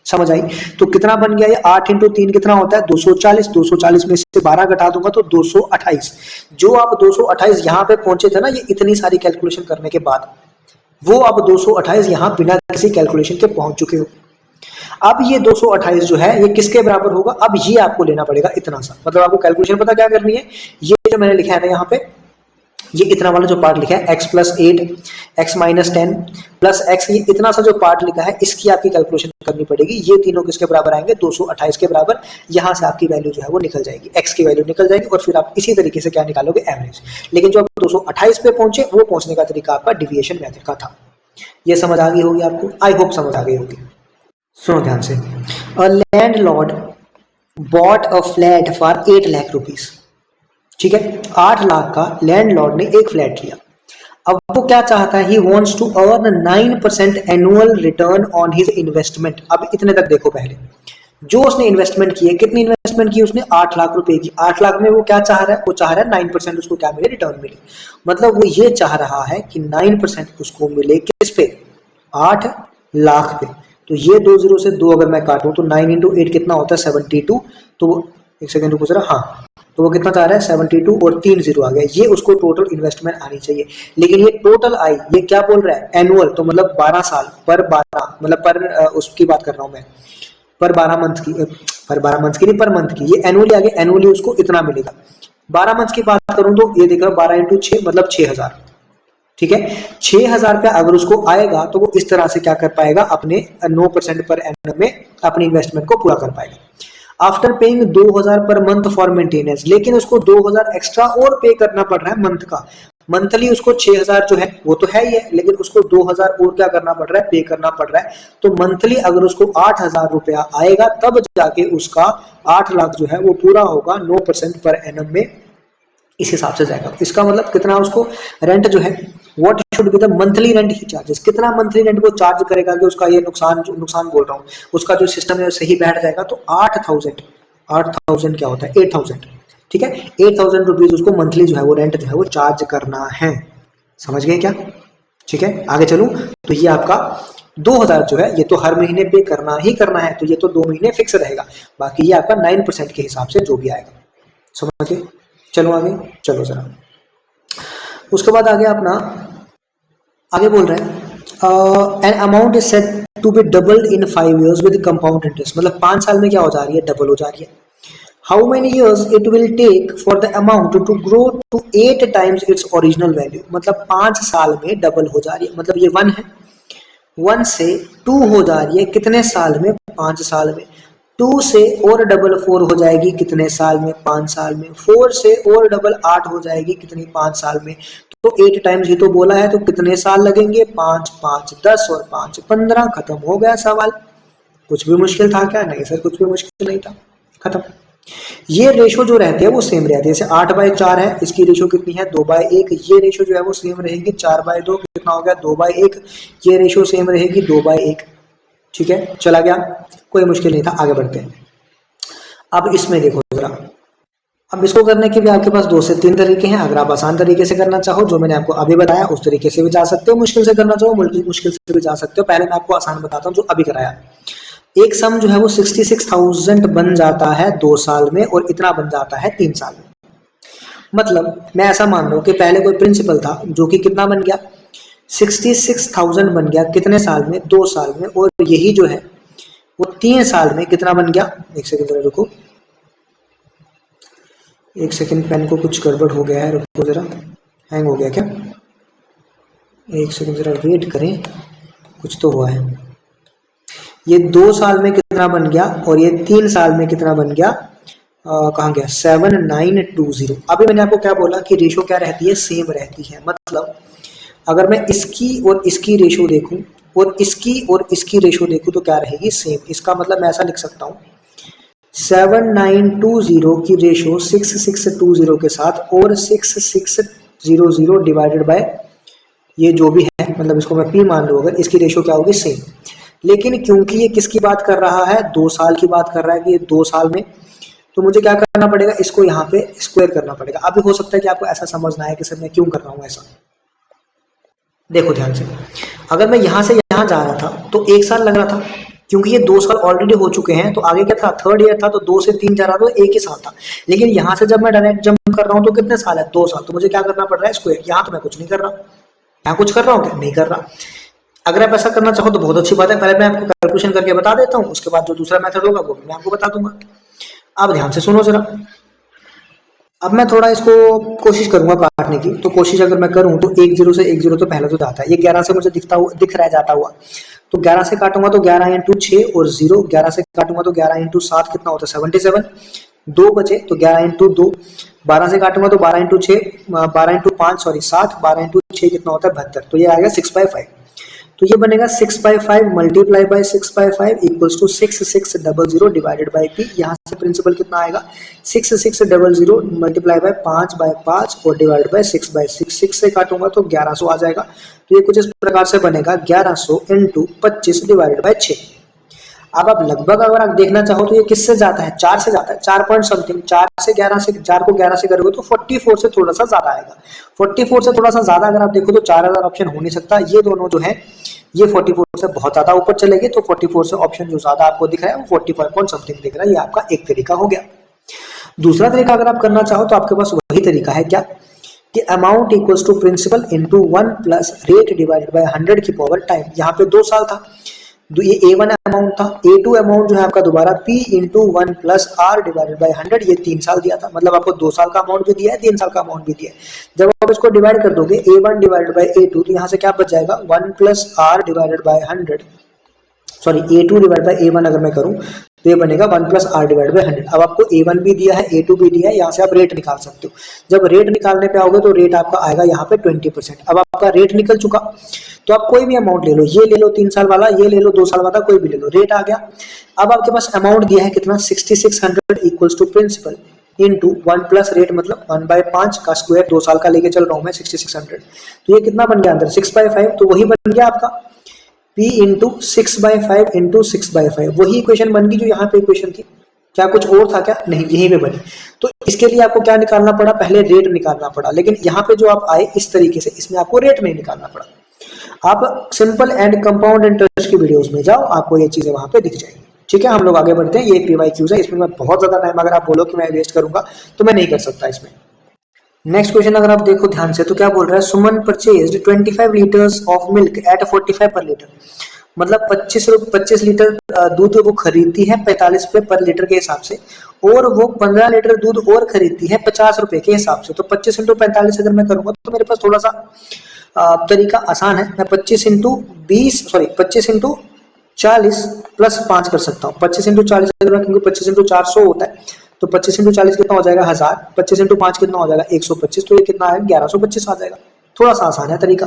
समझ आई। तो कितना बन गया ये, 8 इंटू 3 कितना होता है, 240। 240 में से 12 घटा दूंगा तो 228। जो आप 228 यहाँ पे पहुंचे थे ना, ये इतनी सारी कैलकुलेशन करने के बाद, वो आप 228 यहाँ बिना किसी कैलकुलेशन के पहुंच चुके हो। अब ये 228 जो है ये किसके बराबर होगा, अब ये आपको लेना पड़ेगा इतना सा। मतलब आपको कैलकुलेशन पता क्या करनी है, ये जो मैंने लिखा है ना यहाँ पे, ये इतना वाला जो पार्ट लिखा है, x plus 8, x minus 10 plus x, ये इतना सा जो पार्ट लिखा है इसकी आपकी कैलकुलेशन करनी पड़ेगी। ये तीनों किसके बराबर आएंगे, 228 के बराबर। यहां से आपकी वैल्यू जो है वो निकल जाएगी, x की वैल्यू निकल जाएगी, और फिर आप इसी तरीके से क्या निकालोगे, एवरेज। लेकिन जो आप 228 पे पहुंचे, वो पहुंचने का तरीका आपका डिविएशन मेथड का था। ये समझ आ गई होगी आपको, आई होप समझ आ गई होगी। सुनो ध्यान से, a landlord bought a flat for 8 lakh rupees. ठीक है, 8 लाख का लैंडलॉर्ड ने एक फ्लैट लिया। अब वो क्या चाहता है, he wants to earn 9% annual return on his investment. अब इतने तक देखो, पहले जो उसने इन्वेस्टमेंट की है, कितनी इन्वेस्टमेंट की उसने, 8 लाख रुपए की। 8 लाख में वो क्या चाह रहा है, वो चाह रहा है 9% उसको क्या मिले, रिटर्न मिले। मतलब वो ये चाह रहा है कि 9% उसको मिले, किस पे, 8 लाख पे। तो ये 2 जीरो से 2 अगर मैं काटूं तो 9 इंटू 8 कितना होता है, 72। तो वो एक सेकंड रुको जरा, हाँ, तो वो कितना चाह रहा है, 72 और 3 जीरो आ गया। ये उसको टोटल इन्वेस्टमेंट आनी चाहिए। लेकिन ये टोटल आई, ये क्या बोल रहा है, एनुअल, तो मतलब 12 साल पर 12, मतलब पर उसकी बात कर रहा हूं मैं, पर 12 मंथ की, पर 12 मंथ की नहीं, पर मंथ की। ये एनुअली आ गया, एनुअली उसको इतना मिलेगा। 12 मंथ की बात करूं तो ये देखो 12 इंटू 6 मतलब 6000। ठीक है, 6000 रुपया अगर उसको आएगा तो वो इस तरह से क्या कर पाएगा, अपने 9% पर एनम में अपनी इन्वेस्टमेंट को पूरा कर पाएगा। After paying 2000 per month for maintenance, लेकिन उसको 2000 एक्स्ट्रा और पे करना पड़ रहा है मंथ का। मंथली उसको 6000 जो है वो तो है ही है, लेकिन उसको 2000 और क्या करना पड़ रहा है, पे करना पड़ रहा है। तो मंथली अगर उसको 8000 रुपया आएगा तब जाके उसका 8 लाख जो है वो पूरा होगा 9% पर एनम में, इस हिसाब से जाएगा। इसका मतलब कितना उसको रेंट जो है, what should be the monthly rent he charges, कितना मंथली रेंट वो चार्ज करेगा कि उसका ये नुकसान बोल रहा हूँ, उसका जो सिस्टम है सही बैठ जाएगा। तो 8000 क्या होता है, 8000। ठीक है, 8000 रुपीज उसको मंथली जो है वो रेंट जो है वो चार्ज करना है। समझ गए क्या। ठीक है, आगे चलूं तो ये आपका 2000 जो है ये तो हर महीने पे करना ही करना है, तो ये तो 2 महीने फिक्स रहेगा। बाकी ये आपका 9% के हिसाब से जो भी आएगा। समझ गए, चलो आगे चलो जरा। उसके बाद आगे अपना आगे बोल रहे हैं an amount is set to be doubled in 5 years with compound interest, मतलब 5 साल में क्या हो जा रही है, डबल हो जा रही है. How many years it will take for the amount to grow to 8 times its original value, मतलब 5 साल में डबल हो जा रही है. मतलब ये 1 है, 1 से 2 हो जा रही है कितने साल में, 5 साल में. 2 से और डबल 4 हो जाएगी कितने साल में, 5 साल में. 4 से और डबल 8 हो जाएगी कितनी, 5 साल में. तो 8 टाइम्स ही तो बोला है, तो कितने साल लगेंगे, 5 5 10 और 5 15. खत्म हो गया सवाल. कुछ भी मुश्किल था क्या, नहीं सर कुछ भी मुश्किल नहीं था, खत्म. ये रेशो जो रहते हैं वो सेम रहती है. जैसे 8/4 है, इसकी रेशो कितनी है, 2/1. ये रेशो जो है वो सेम रहेगी. 4/2 कितना हो गया, 2/1. ये रेशो सेम रहेगी, 2/1. ठीक है, चला गया, कोई मुश्किल नहीं था. आगे बढ़ते हैं. अब इसमें देखो जरा, अब इसको करने के भी आपके पास 2 से 3 तरीके हैं. अगर आप आसान तरीके से करना चाहो, जो मैंने आपको अभी बताया, उस तरीके से भी जा सकते हो. मुश्किल से करना चाहो, मुश्किल से भी जा सकते हो. पहले मैं आपको आसान बताता हूँ, जो अभी कराया. एक सम जो है वो 66,000 बन जाता है 2 साल में, और इतना बन जाता है 3 साल में. मतलब मैं ऐसा मान रहा हूँ कि पहले कोई प्रिंसिपल था जो कि कितना बन गया, 66,000 बन गया कितने साल में, 2 साल में. और यही जो है वो 3 साल में कितना बन गया. एक सेकंड जरा रुको, एक सेकंड, पेन को कुछ गड़बड़ हो गया है, रुको जरा, हैंग हो गया क्या, एक सेकंड जरा वेट करें, कुछ तो हुआ है. ये 2 साल में कितना बन गया और ये 3 साल में कितना बन गया, कहाँ गया, 7920. अभी मैंने आपको क्या बोला कि रेशो क्या रहती है, सेम रहती है. मतलब अगर मैं इसकी और इसकी रेशो देखूं और इसकी रेशो देखूं तो क्या रहेगी, सेम. इसका मतलब मैं ऐसा लिख सकता हूँ, 7920 की रेशो 6620 के साथ और 6600 डिवाइडेड बाय ये जो भी है, मतलब इसको मैं p मान लूँ अगर, इसकी रेशो क्या होगी, सेम. लेकिन क्योंकि ये किसकी बात कर रहा है, 2 साल की बात कर रहा है कि ये 2 साल में, तो मुझे क्या करना पड़ेगा, इसको यहाँ पे स्क्वायर करना पड़ेगा. अभी हो सकता है कि आपको ऐसा समझना है कि सर मैं क्यों कर रहा हूँ ऐसा. देखो ध्यान से, अगर मैं यहाँ से यहाँ जा रहा था तो 1 साल लग रहा था, क्योंकि ये 2 साल ऑलरेडी हो चुके हैं. तो आगे क्या था, 3rd ईयर था, तो 2 से 3 जा रहा था, तो 1 ही साल था. लेकिन यहाँ से जब मैं डायरेक्ट जंप कर रहा हूँ तो कितने साल है, 2 साल. तो मुझे क्या करना पड़ रहा है, स्क्वायर. यहाँ तो मैं कुछ नहीं कर रहा, यहाँ कुछ कर रहा हूँ क्या, नहीं कर रहा. अगर आप ऐसा करना चाहो तो बहुत अच्छी बात है. पहले मैं आपको कैलकुलेशन करके बता देता हूँ, उसके बाद जो दूसरा मेथड होगा वो मैं आपको बता दूंगा. अब ध्यान से सुनो जरा. अब मैं थोड़ा इसको कोशिश करूंगा काटने की. तो कोशिश अगर मैं करूं तो 1 0 से 1 0 तो पहले तो जाता है. ये 11 से मुझे दिख रहा जाता हुआ, तो 11 से काटूंगा तो 11 × 6 और 0. 11 से काटूंगा तो 11 × 7 कितना होता है, 77. 2 बचे तो 11 × 2. 12 से काटूंगा तो 12 × 6, 12 × 5 सॉरी 7. 12 × 6 कितना होता है, 72. तो ये आ गया 6/5. तो ये बनेगा 6/5 multiply by 6/5 equals to 6600 divided by p. यहाँ से प्रिंसिपल कितना आएगा, 6600 मल्टीप्लाई बाय 5/5 और डिवाइड बाय 6/6. 6 से काटूंगा तो 1100 आ जाएगा. तो ये कुछ इस प्रकार से बनेगा, 1100 × 25 डिवाइडेड बाय 6. अब आप लगभग अगर आप देखना चाहो तो ये किससे जाता है, 4 से जाता है, 4 पॉइंट समथिंग. 4 से 11 से, 4 को 11 से करोगे तो 44 से थोड़ा सा ज्यादा आएगा. 44 से थोड़ा सा ज्यादा अगर आप देखो तो 4000 ऑप्शन हो नहीं सकता. ये दोनों जो है ये 44 से बहुत ज्यादा ऊपर चलेगी. तो 44 से ऑप्शन जो ज्यादा आपको दिख रहा है वो 45 पॉइंट समथिंग दिख रहा है. ये आपका एक तरीका हो गया. दूसरा तरीका अगर आप करना चाहो तो आपके पास वही तरीका है, क्या कि amount equals to principal into 1 plus rate divided by 100 की पावर टाइम. यहाँ पे 2 साल था, ये A1 अमाउंट था. A2 अमाउंट जो है आपका दोबारा P × 1 plus R divided by 100, ये 3 साल दिया था. मतलब आपको 2 साल का अमाउंट भी दिया है, 3 साल का अमाउंट भी दिया है. जब आप इसको डिवाइड कर दोगे A1 डिवाइडेड बाय A2, तो यहाँ से क्या बच जाएगा, 1 plus R divided by 100, sorry A2 divide by A1 अगर मैं करूँ तो ये बनेगा 1 प्लस R डिवाइड बाय 100. अब आपको A1 भी दिया है, A2 भी दिया है. यहाँ से आप रेट निकाल सकते हो. जब रेट निकालने पे आओगे तो रेट आपका आएगा यहाँ पे 20%. अब आपका रेट निकल चुका, तो आप कोई भी अमाउंट ले लो, ये ले लो 3 साल वाला, ये ले लो 2 साल वाला, कोई भी ले लो, रेट आ गया. अब आपके पास अमाउंट दिया है कितना, 6600 equals to principal into 1 plus rate, मतलब 1/5 का स्क्वायर. 2 साल का लेके चल रहा हूँ मैं 6600. तो ये कितना बन गया अंदर, 6/5. तो वही बन गया आपका P इंटू 6/5 इंटू 6/5. वही इक्वेशन बन गई जो यहाँ पे इक्वेशन थी. क्या कुछ और था क्या, नहीं, यहीं पे बनी. तो इसके लिए आपको क्या निकालना पड़ा, पहले रेट निकालना पड़ा. लेकिन यहाँ पे जो आप आए इस तरीके से, इसमें आपको रेट नहीं निकालना पड़ा. आप सिंपल एंड कंपाउंड इंटरेस्ट की वीडियोस में जाओ, आपको ये चीजें वहां पे दिख जाएंगी. ठीक है, हम लोग आगे बढ़ते हैं. ये PYQs है, इसमें मैं बहुत ज्यादा टाइम अगर आप बोलो कि मैं वेस्ट करूंगा तो मैं नहीं कर सकता इसमें. नेक्स्ट क्वेश्चन अगर आप देखो ध्यान से तो क्या बोल रहा है, Suman purchased 25 litres of milk at 45 per litre. मतलब 25 लीटर दूध वो खरीदती है 45 रुपए पर लीटर के हिसाब से, और वो 15 लीटर दूध और खरीदती है 50 रुपए के हिसाब से। तो 25 इंटू 45 अगर मैं करूंगा तो मेरे पास थोड़ा सा तरीका आसान है। मैं 25 इंटू 40 प्लस 5 कर सकता हूँ। 25 इंटू 40 क्योंकि 25 इंटू 400 होता है, तो 25 इंटू 40 कितना हो जाएगा 1000, 25 इंटू 5 कितना हो जाएगा 125, तो ये कितना है 1125 आ जाएगा। थोड़ा सा आसान है तरीका।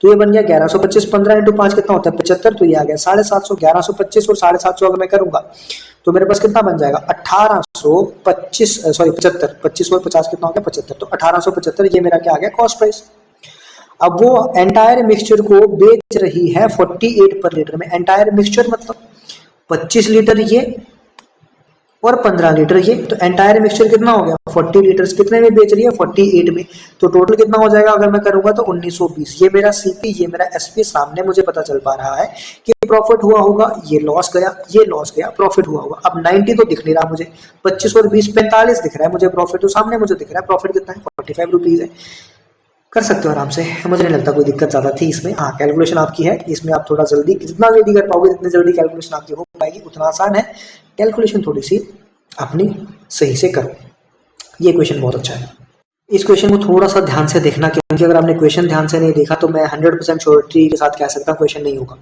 तो ये बन गया 1125, 15 इंटू 5 कितना होता है 75, तो ये आ गया 750। 1125 और 750 अगर मैं करूंगा तो मेरे पास कितना बन जाएगा 1825, 75, 25 और 50 कितना हो गया 75, तो 1875 ये मेरा क्या आ गया कॉस्ट प्राइस। अब वो एंटायर मिक्सचर को बेच रही है 48 पर लीटर में। एंटायर मिक्सचर मतलब 25 लीटर ये और 15 लीटर ये, तो एंटायर मिक्सचर कितना हो गया 40 लीटर कितने में बेच रही है 48 में। तो टोटल कितना हो जाएगा अगर मैं करूंगा तो 1920। ये मेरा सीपी, ये मेरा एसपी सामने मुझे पता चल पा रहा है कि प्रॉफिट हुआ होगा, ये लॉस गया, ये लॉस गया, प्रॉफिट हुआ होगा। अब 90 तो दिख नहीं रहा मुझे, 25 और 20 45 दिख रहा है मुझे प्रॉफिट, तो सामने मुझे दिख रहा है प्रॉफिट कितना है 45 रुपीज है। कर सकते हो आराम से, मुझे नहीं लगता कोई दिक्कत ज्यादा थी इसमें। हाँ कैलकुलेशन आपकी है, इसमें आप थोड़ा जल्दी, जितना जल्दी कर पाओगे जितनी जल्दी कैलकुलेशन आपकी हो पाएगी उतना आसान है। कैलकुलेशन थोड़ी सी अपनी सही से करो। ये क्वेश्चन बहुत अच्छा है। इस क्वेश्चन को थोड़ा सा ध्यान से देखना, क्योंकि अगर आपने क्वेश्चन ध्यान से नहीं देखा तो मैं 100% श्योरिटी के साथ कह सकता हूँ क्वेश्चन नहीं होगा।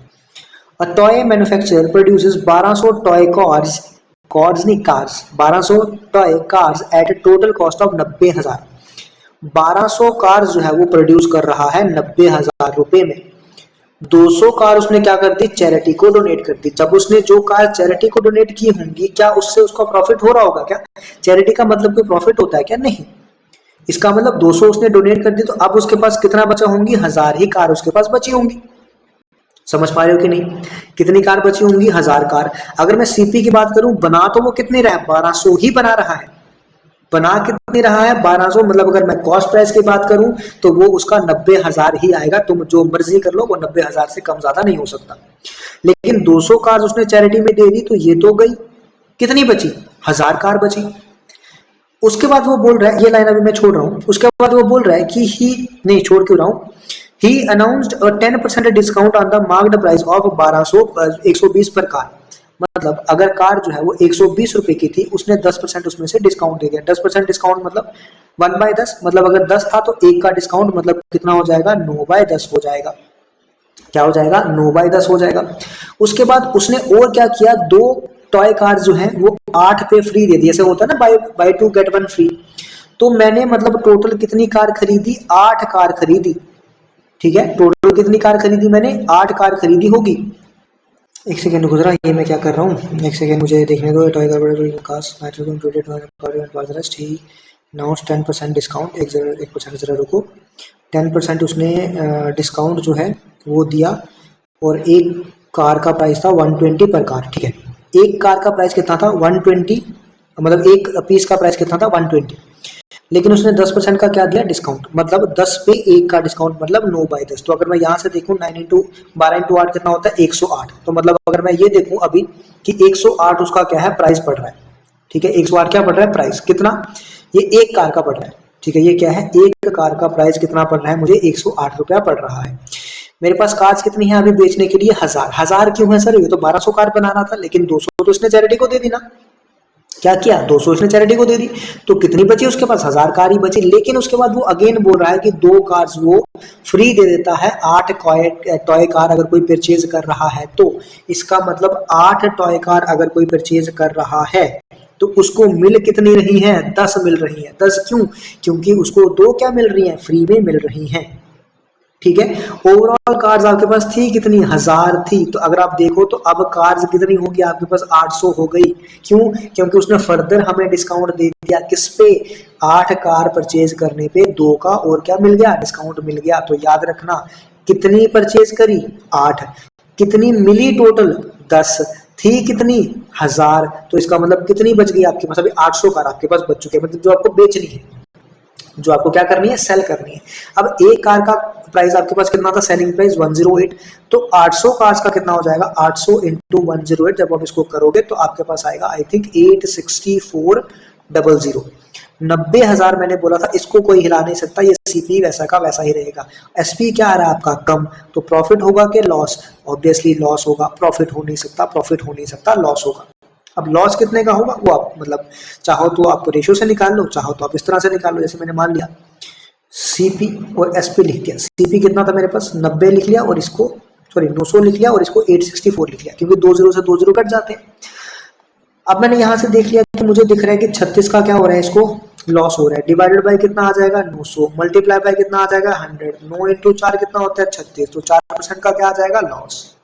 A toy manufacturer produces 1200 toy cars 1200 toy cars at total cost of 90,000। 1200 car जो है वो प्रोड्यूस कर रहा है 90,000 रुपए में। 200 कार उसने क्या कर दी चैरिटी को डोनेट कर दी। जब उसने जो कार चैरिटी को डोनेट की होंगी, क्या उससे उसका प्रॉफिट हो रहा होगा? क्या चैरिटी का मतलब कोई प्रॉफिट होता है क्या? नहीं। इसका मतलब 200 उसने डोनेट कर दी, तो अब उसके पास कितना बचा होंगी 1000 ही कार उसके पास बची होंगी। समझ पा रहे हो कि नहीं? कितनी कार बची होंगी 1000 कार। अगर मैं सीपी की बात करूं, बना तो वो कितने रहा है 1200 ही बना रहा है। बना कितनी रहा है 1200, मतलब अगर मैं कॉस्ट प्राइस की बात करूं तो वो उसका 90,000 ही आएगा। तुम जो मर्जी कर लो, वो 90,000 से कम ज्यादा नहीं हो सकता। लेकिन 200 कार उसने चैरिटी में दे दी, तो ये तो गई, कितनी बची 1000 कार बची। उसके बाद वो बोल रहा है, ये लाइन अभी मैं छोड़ रहा हूं, उसके बाद वो बोल रहा है कि ही नहीं छोड़ क्यों रहा हूं, he announced a 10% discount on the marked price of 120 per car. मतलब अगर कार जो है वो 120 रुपए की थी, उसने 10% उसमें से डिस्काउंट दे दिया। 10% डिस्काउंट मतलब 1/10, मतलब अगर 10 था तो 1 का डिस्काउंट मतलब कितना हो जाएगा 9/10 हो जाएगा। क्या हो जाएगा 9/10 हो जाएगा। उसके बाद उसने और क्या किया, 2 टॉय कार जो है वो 8 पे फ्री दे दी। ऐसे होता है ना बाय 2 गेट 1 फ्री। तो मैंने मतलब टोटल कितनी कार खरीदी 8 कार खरीदी। ठीक है, टोटल कितनी कार खरीदी मैंने 8 कार खरीदी होगी। एक सेकेंड गुजरा, ये मैं क्या कर रहा हूँ, एक सेकेंड मुझे देखने दो। टॉय नाउ 10% डिस्काउंट, 1% जरा रुको। 10% उसने डिस्काउंट जो है वो दिया, और एक कार का प्राइस था 120 पर कार। ठीक है, एक कार का प्राइस कितना था 120, मतलब एक पीस का प्राइस कितना था 120, लेकिन उसने 10% का क्या दिया डिस्काउंट, मतलब 10 पे 1 का डिस्काउंट, मतलब 9/10। तो अगर मैं यहाँ से देखूँ 12 इंटू 8 कितना होता है 108। तो मतलब अगर मैं ये देखूँ अभी कि 108 उसका क्या है प्राइस पड़ रहा है। ठीक है, 108 क्या पड़ रहा है प्राइस, कितना, ये एक कार का पड़ रहा है। ठीक है, ये क्या है एक कार का प्राइस कितना पड़ रहा है मुझे 108 रुपया पड़ रहा है। मेरे पास कार्स कितनी है अभी बेचने के लिए 1000 क्यों है सर, ये तो 1200 कार बनाना था, लेकिन 200 तो इसने चैरिटी को दे दी ना। क्या किया 200 इसने चैरिटी को दे दी, तो कितनी बची उसके पास 1000 कार ही बची। लेकिन उसके बाद वो अगेन बोल रहा है कि 2 कार्स वो फ्री दे देता है 8 टॉय कार अगर कोई परचेज कर रहा है। तो इसका मतलब 8 टॉय कार अगर कोई परचेज कर रहा है तो उसको मिल कितनी रही है 10 मिल रही है। 10 क्यों, क्योंकि उसको 2 क्या मिल रही है फ्री में मिल रही है। ठीक है, ओवरऑल कार्स आपके पास थी कितनी 1000 थी, तो अगर आप देखो तो अब कार्स कितनी होगी आपके पास 800 हो गई। क्यों, क्योंकि उसने फर्दर हमें डिस्काउंट दे दिया किस पे 8 कार परचेज करने पे 2 का और क्या मिल गया डिस्काउंट मिल गया। तो याद रखना कितनी परचेज करी 8, कितनी मिली टोटल 10, थी कितनी 1000, तो इसका मतलब कितनी बच गई आपके पास अभी 800 कार आपके पास बच चुके हैं, मतलब जो आपको बेचनी है, जो आपको क्या करनी है सेल करनी है। अब एक कार का प्राइस आपके पास कितना था सेलिंग प्राइस 108, तो 800 कार्स का कितना हो जाएगा 800 इंटू 108, जब आप इसको करोगे तो आपके पास आएगा आई थिंक 86400। 90,000 मैंने बोला था, इसको कोई हिला नहीं सकता, ये सीपी वैसा का वैसा ही रहेगा। एसपी क्या आ रहा है आपका, कम, तो प्रॉफिट होगा कि लॉस, ऑब्वियसली लॉस होगा, प्रॉफिट हो नहीं सकता, प्रॉफिट हो नहीं सकता, लॉस होगा। अब लॉस कितने का होगा वो आप मतलब चाहो तो आप रेशियो से निकाल लो, चाहो तो आप इस तरह से निकाल लो। जैसे मैंने मान लिया सीपी और एसपी लिख दिया, सीपी कितना था मेरे पास 90 लिख लिया और इसको सॉरी 900 लिख लिया और इसको 864 लिख लिया, क्योंकि 2 जीरो से 2 जीरो कट जाते हैं। अब मैंने यहां से देख लिया कि मुझे दिख रहा है कि 36 का क्या हो रहा है, इसको लॉस हो रहा है, डिवाइडेड बाय कितना आ जाएगा 900, मल्टीप्लाई बाय कितना आ जाएगा 100, 9 इंटू 4 कितना होता है 36, तो 4% का क्या आ जाएगा लॉस।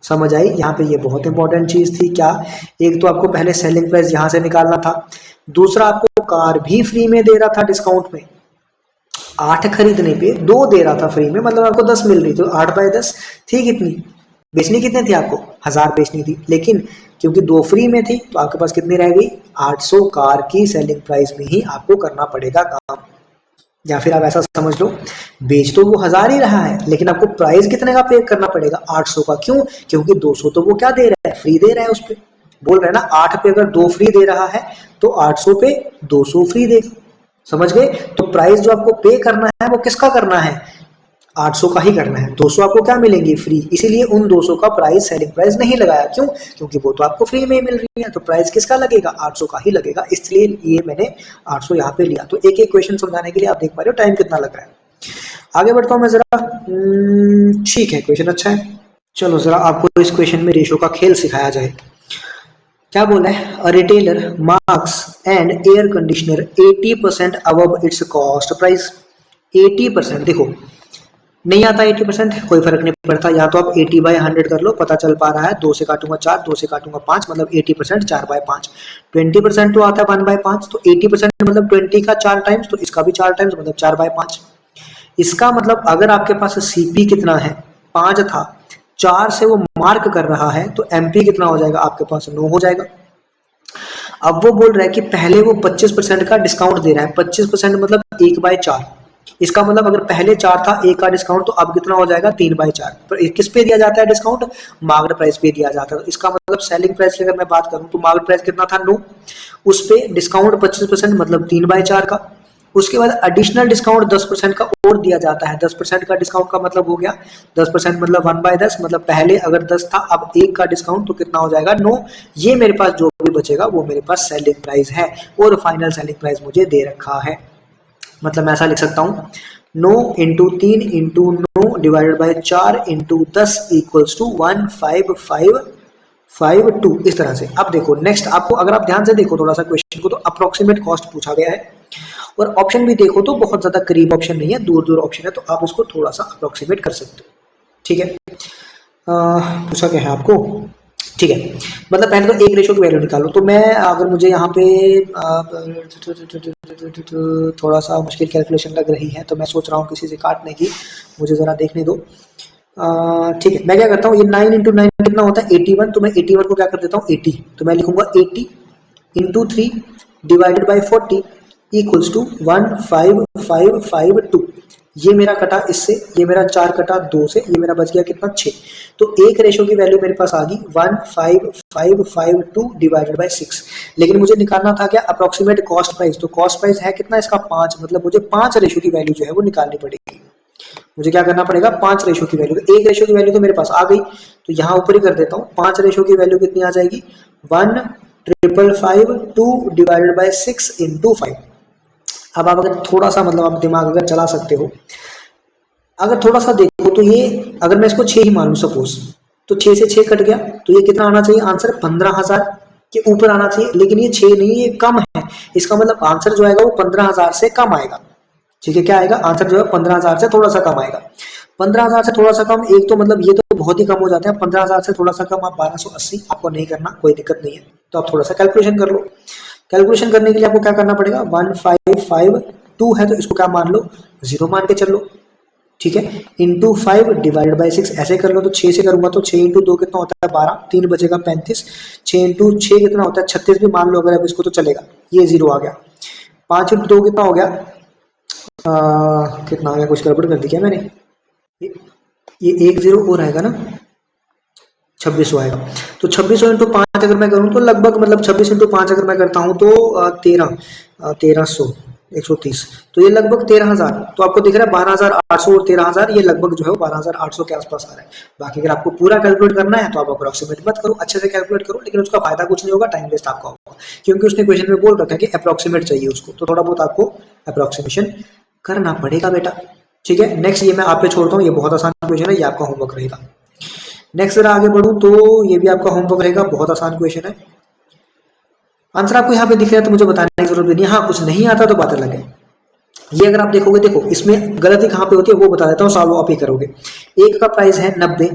समझ आई। यहाँ पे ये बहुत इंपॉर्टेंट चीज थी क्या, एक तो आपको पहले सेलिंग प्राइस यहाँ से निकालना था, दूसरा आपको कार भी फ्री में दे रहा था डिस्काउंट में, 8 खरीदने पे 2 दे रहा था फ्री में, मतलब आपको 10 मिल रही, तो 8/10 थी कितनी, बेचनी कितनी थी आपको 1000 बेचनी थी, लेकिन क्योंकि 2 फ्री में थी तो आपके पास कितनी रह गई 800 कार की सेलिंग प्राइस में ही आपको करना पड़ेगा काम। या फिर आप ऐसा समझ लो बेच तो वो 1000 ही रहा है, लेकिन आपको प्राइस कितने का पे करना पड़ेगा 800 का, क्यों, क्योंकि 200 तो वो क्या दे रहा है फ्री दे रहा है, उस पे बोल रहे हैं ना 8 पे अगर 2 फ्री दे रहा है तो 800 पे 200 फ्री देगा। समझ गए। तो प्राइस जो आपको पे करना है वो किसका करना है 800 का ही करना है, 200 आपको क्या मिलेंगी फ्री, इसीलिए उन 200 का प्राइस सेलिंग प्राइस नहीं लगाया, क्यों, क्योंकि वो तो आपको फ्री में ही मिल रही है, तो प्राइस किसका लगेगा 800 का ही लगेगा, इसलिए ये मैंने 800 यहाँ पे लिया। तो एक एक क्वेश्चन समझाने के लिए आप देख पा रहे हो टाइम कितना लग रहा है। आगे बढ़ता हूँ मैं जरा, ठीक है क्वेश्चन अच्छा है, चलो जरा आपको इस क्वेश्चन में रेशो का खेल सिखाया जाए। क्या बोला है, a retailer marks and air conditioner 80% above it's cost price. 80%, देखो नहीं आता 80%, कोई फर्क नहीं पड़ता, या तो आप 80/100 कर लो, पता चल पा रहा है, 2 से काटूंगा 4, 2 से काटूंगा 5, मतलब 80% 4/5, 20% तो आता है 1/5, तो 80% मतलब 20 का 4 टाइम्स, तो इसका भी 4 टाइम्स मतलब 4/5। इसका मतलब अगर आपके पास सीपी कितना है 5 था, 4 से वो मार्क कर रहा है, तो एमपी कितना हो जाएगा आपके पास 9 हो जाएगा। अब वो बोल रहा है कि पहले वो 25% का डिस्काउंट दे रहा है, 25% मतलब 1/4, इसका मतलब अगर पहले 4 था 1 का डिस्काउंट, तो अब कितना हो जाएगा 3/4। पर किस पे दिया जाता है डिस्काउंट, मार्केट प्राइस पे दिया जाता है, तो इसका मतलब सेलिंग प्राइस की अगर मैं बात करूं तो मार्केट प्राइस कितना था 9, उस पे डिस्काउंट 25% मतलब 3/4 का, उसके बाद एडिशनल डिस्काउंट 10% का और दिया जाता है, 10% का डिस्काउंट का मतलब हो गया 10% मतलब 1/10, मतलब पहले अगर 10 था अब 1 का डिस्काउंट तो कितना हो जाएगा 9, ये मेरे पास जो भी बचेगा वो मेरे पास सेलिंग प्राइस है, और फाइनल सेलिंग प्राइस मुझे दे रखा है। मतलब मैं ऐसा लिख सकता हूँ 9 into 3 into 9 divided by 4 into 10 equals to 15552, इस तरह से। अब देखो नेक्स्ट, आपको अगर आप ध्यान से देखो थोड़ा सा क्वेश्चन को, तो अप्रोक्सीमेट कॉस्ट पूछा गया है, और ऑप्शन भी देखो तो बहुत ज्यादा करीब ऑप्शन नहीं है, दूर दूर ऑप्शन है, तो आप उसको थोड़ा सा अप्रोक्सीमेट कर सकते हो। ठीक है, पूछा क्या है आपको, ठीक है, मतलब पहले तो एक रेशो की वैल्यू निकालो, तो मैं अगर मुझे यहाँ पे थोड़ा सा मुश्किल कैलकुलेशन लग रही है, तो मैं सोच रहा हूँ किसी से काटने की, मुझे ज़रा देखने दो। ठीक है, मैं क्या करता हूँ, ये 9 इंटू 9 कितना होता है 81, तो मैं 81 को क्या कर देता हूँ 80, तो मैं लिखूंगा 80 into 3 divided by 40 equals to 15552। ये मेरा कटा इससे, ये मेरा 4 कटा 2 से, ये मेरा बच गया कितना 6, तो एक रेशो की वैल्यू मेरे पास आ गई 15552 डिवाइडेड बाई 6। लेकिन मुझे निकालना था क्या अप्रोक्सीमेट कॉस्ट प्राइस, तो कॉस्ट प्राइस है कितना इसका 5, मतलब मुझे 5 रेशो की वैल्यू जो है वो निकालनी पड़ेगी। मुझे क्या करना पड़ेगा 5 रेशो की वैल्यू, एक रेशो की वैल्यू तो मेरे पास आ गई, तो यहाँ ऊपर ही कर देता हूँ, 5 रेशो की वैल्यू कितनी आ जाएगी 15552 डिवाइडेड बाई 6 इंटू 5। अब आप अगर थोड़ा सा मतलब आप दिमाग अगर चला सकते हो, अगर थोड़ा सा देखो तो ये अगर मैं इसको 6 ही मान लूं सपोज, तो 6 से 6 कट गया, तो ये कितना आना चाहिए आंसर 15,000 के ऊपर आना चाहिए, लेकिन ये 6 नहीं, ये कम है, इसका मतलब आंसर जो आएगा वो 15,000 से कम आएगा। ठीक है, क्या आएगा आंसर जो है 15,000 से थोड़ा सा कम आएगा। 15,000 से थोड़ा सा कम, एक तो मतलब ये तो बहुत ही कम हो जाते हैं, 15,000 से थोड़ा सा कम आप 1280, आपको नहीं करना कोई दिक्कत नहीं है, तो आप थोड़ा सा कैलकुलेशन कर लो। कैलकुलेशन करने के लिए आपको क्या करना पड़ेगा 1552 है तो इसको क्या मान लो 0 मान के चल लो, ठीक है, इंटू 5 डिवाइडेड बाई 6 ऐसे कर लो, तो 6 से करूंगा तो 6 इंटू 2 कितना होता है 12, 3 बचेगा 35, 6 इंटू 6 कितना होता है 36 भी मान लो अगर अब इसको, तो चलेगा, ये 0 आ गया। 5 इंटू 2 कितना हो गया, कितना आ गया, कुछ गड़बड़ कर दी क्या मैंने, ये 1 0 और आएगा ना, 2600 आएगा, तो 2600 इंटू 5 अगर मैं करूँ तो लगभग मतलब 26 इंटू 5 अगर मैं करता हूँ तो 13 1300 130, तो ये लगभग 13,000। तो आपको दिख रहा है 12,800 और 13,000, ये लगभग जो है वो 12,800 के आसपास आ रहा है। बाकी अगर आपको पूरा कैलकुलेट करना है तो आप अप्रोक्सीमेट मत करो, अच्छे से कैलकुलेट करो, लेकिन उसका फायदा कुछ नहीं होगा, टाइम वेस्ट आपका होगा, क्योंकि उसने क्वेश्चन में बोल रखा है कि अप्रोक्सीमेट चाहिए उसको, तो थोड़ा बहुत आपको अप्रोक्सीमेशन करना पड़ेगा बेटा। ठीक है, नेक्स्ट ये मैं आप पे छोड़ता हूँ, ये बहुत आसान क्वेश्चन है, ये आपका होमवर्क रहेगा। नेक्स्ट जरा आगे बढ़ूं तो ये भी आपका होमवर्क रहेगा, बहुत आसान क्वेश्चन है। आंसर आपको यहाँ पे दिख रहा है तो मुझे बताने की जरूरत नहीं है, हाँ कुछ नहीं आता तो बात अलग है। ये अगर आप देखोगे, देखो इसमें गलती कहाँ पे होती है वो बता देता हूँ, सॉल्व आप ही करोगे। एक का प्राइस है 90,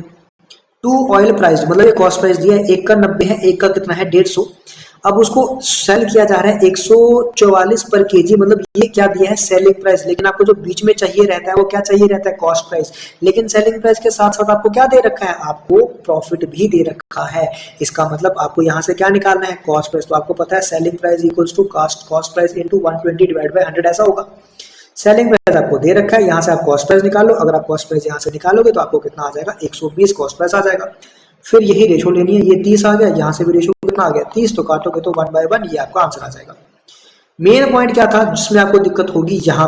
टू ऑयल प्राइस, मतलब ये कॉस्ट प्राइस दिया है, एक का 90 है, एक का कितना है 150। अब उसको सेल किया जा रहा है 144 पर केजी, मतलब ये क्या दिया है सेलिंग प्राइस, लेकिन आपको जो बीच में चाहिए रहता है वो क्या चाहिए रहता है कॉस्ट प्राइस, लेकिन सेलिंग प्राइस के साथ साथ आपको क्या दे रखा है, आपको प्रॉफिट भी दे रखा है। इसका मतलब आपको यहाँ से क्या निकालना है कॉस्ट प्राइस, तो आपको पता है selling price equals to cost price into 120 divide by 100 ऐसा होगा। सेलिंग प्राइस आपको दे रखा है, यहाँ से आप कॉस्ट प्राइस निकालो, अगर आप कॉस्ट प्राइस यहाँ से निकालोगे तो आपको कितना आ जाएगा 120 कॉस्ट प्राइस आ जाएगा। फिर यही रेशो लेनी है, ये 30 आ गया, यहाँ से भी रेशो कितना आ गया 30, तो काटोगे तो 1 बाय 1 ये आपका आंसर आ जाएगा। मेन पॉइंट क्या था जिसमें आपको दिक्कत होगी, यहाँ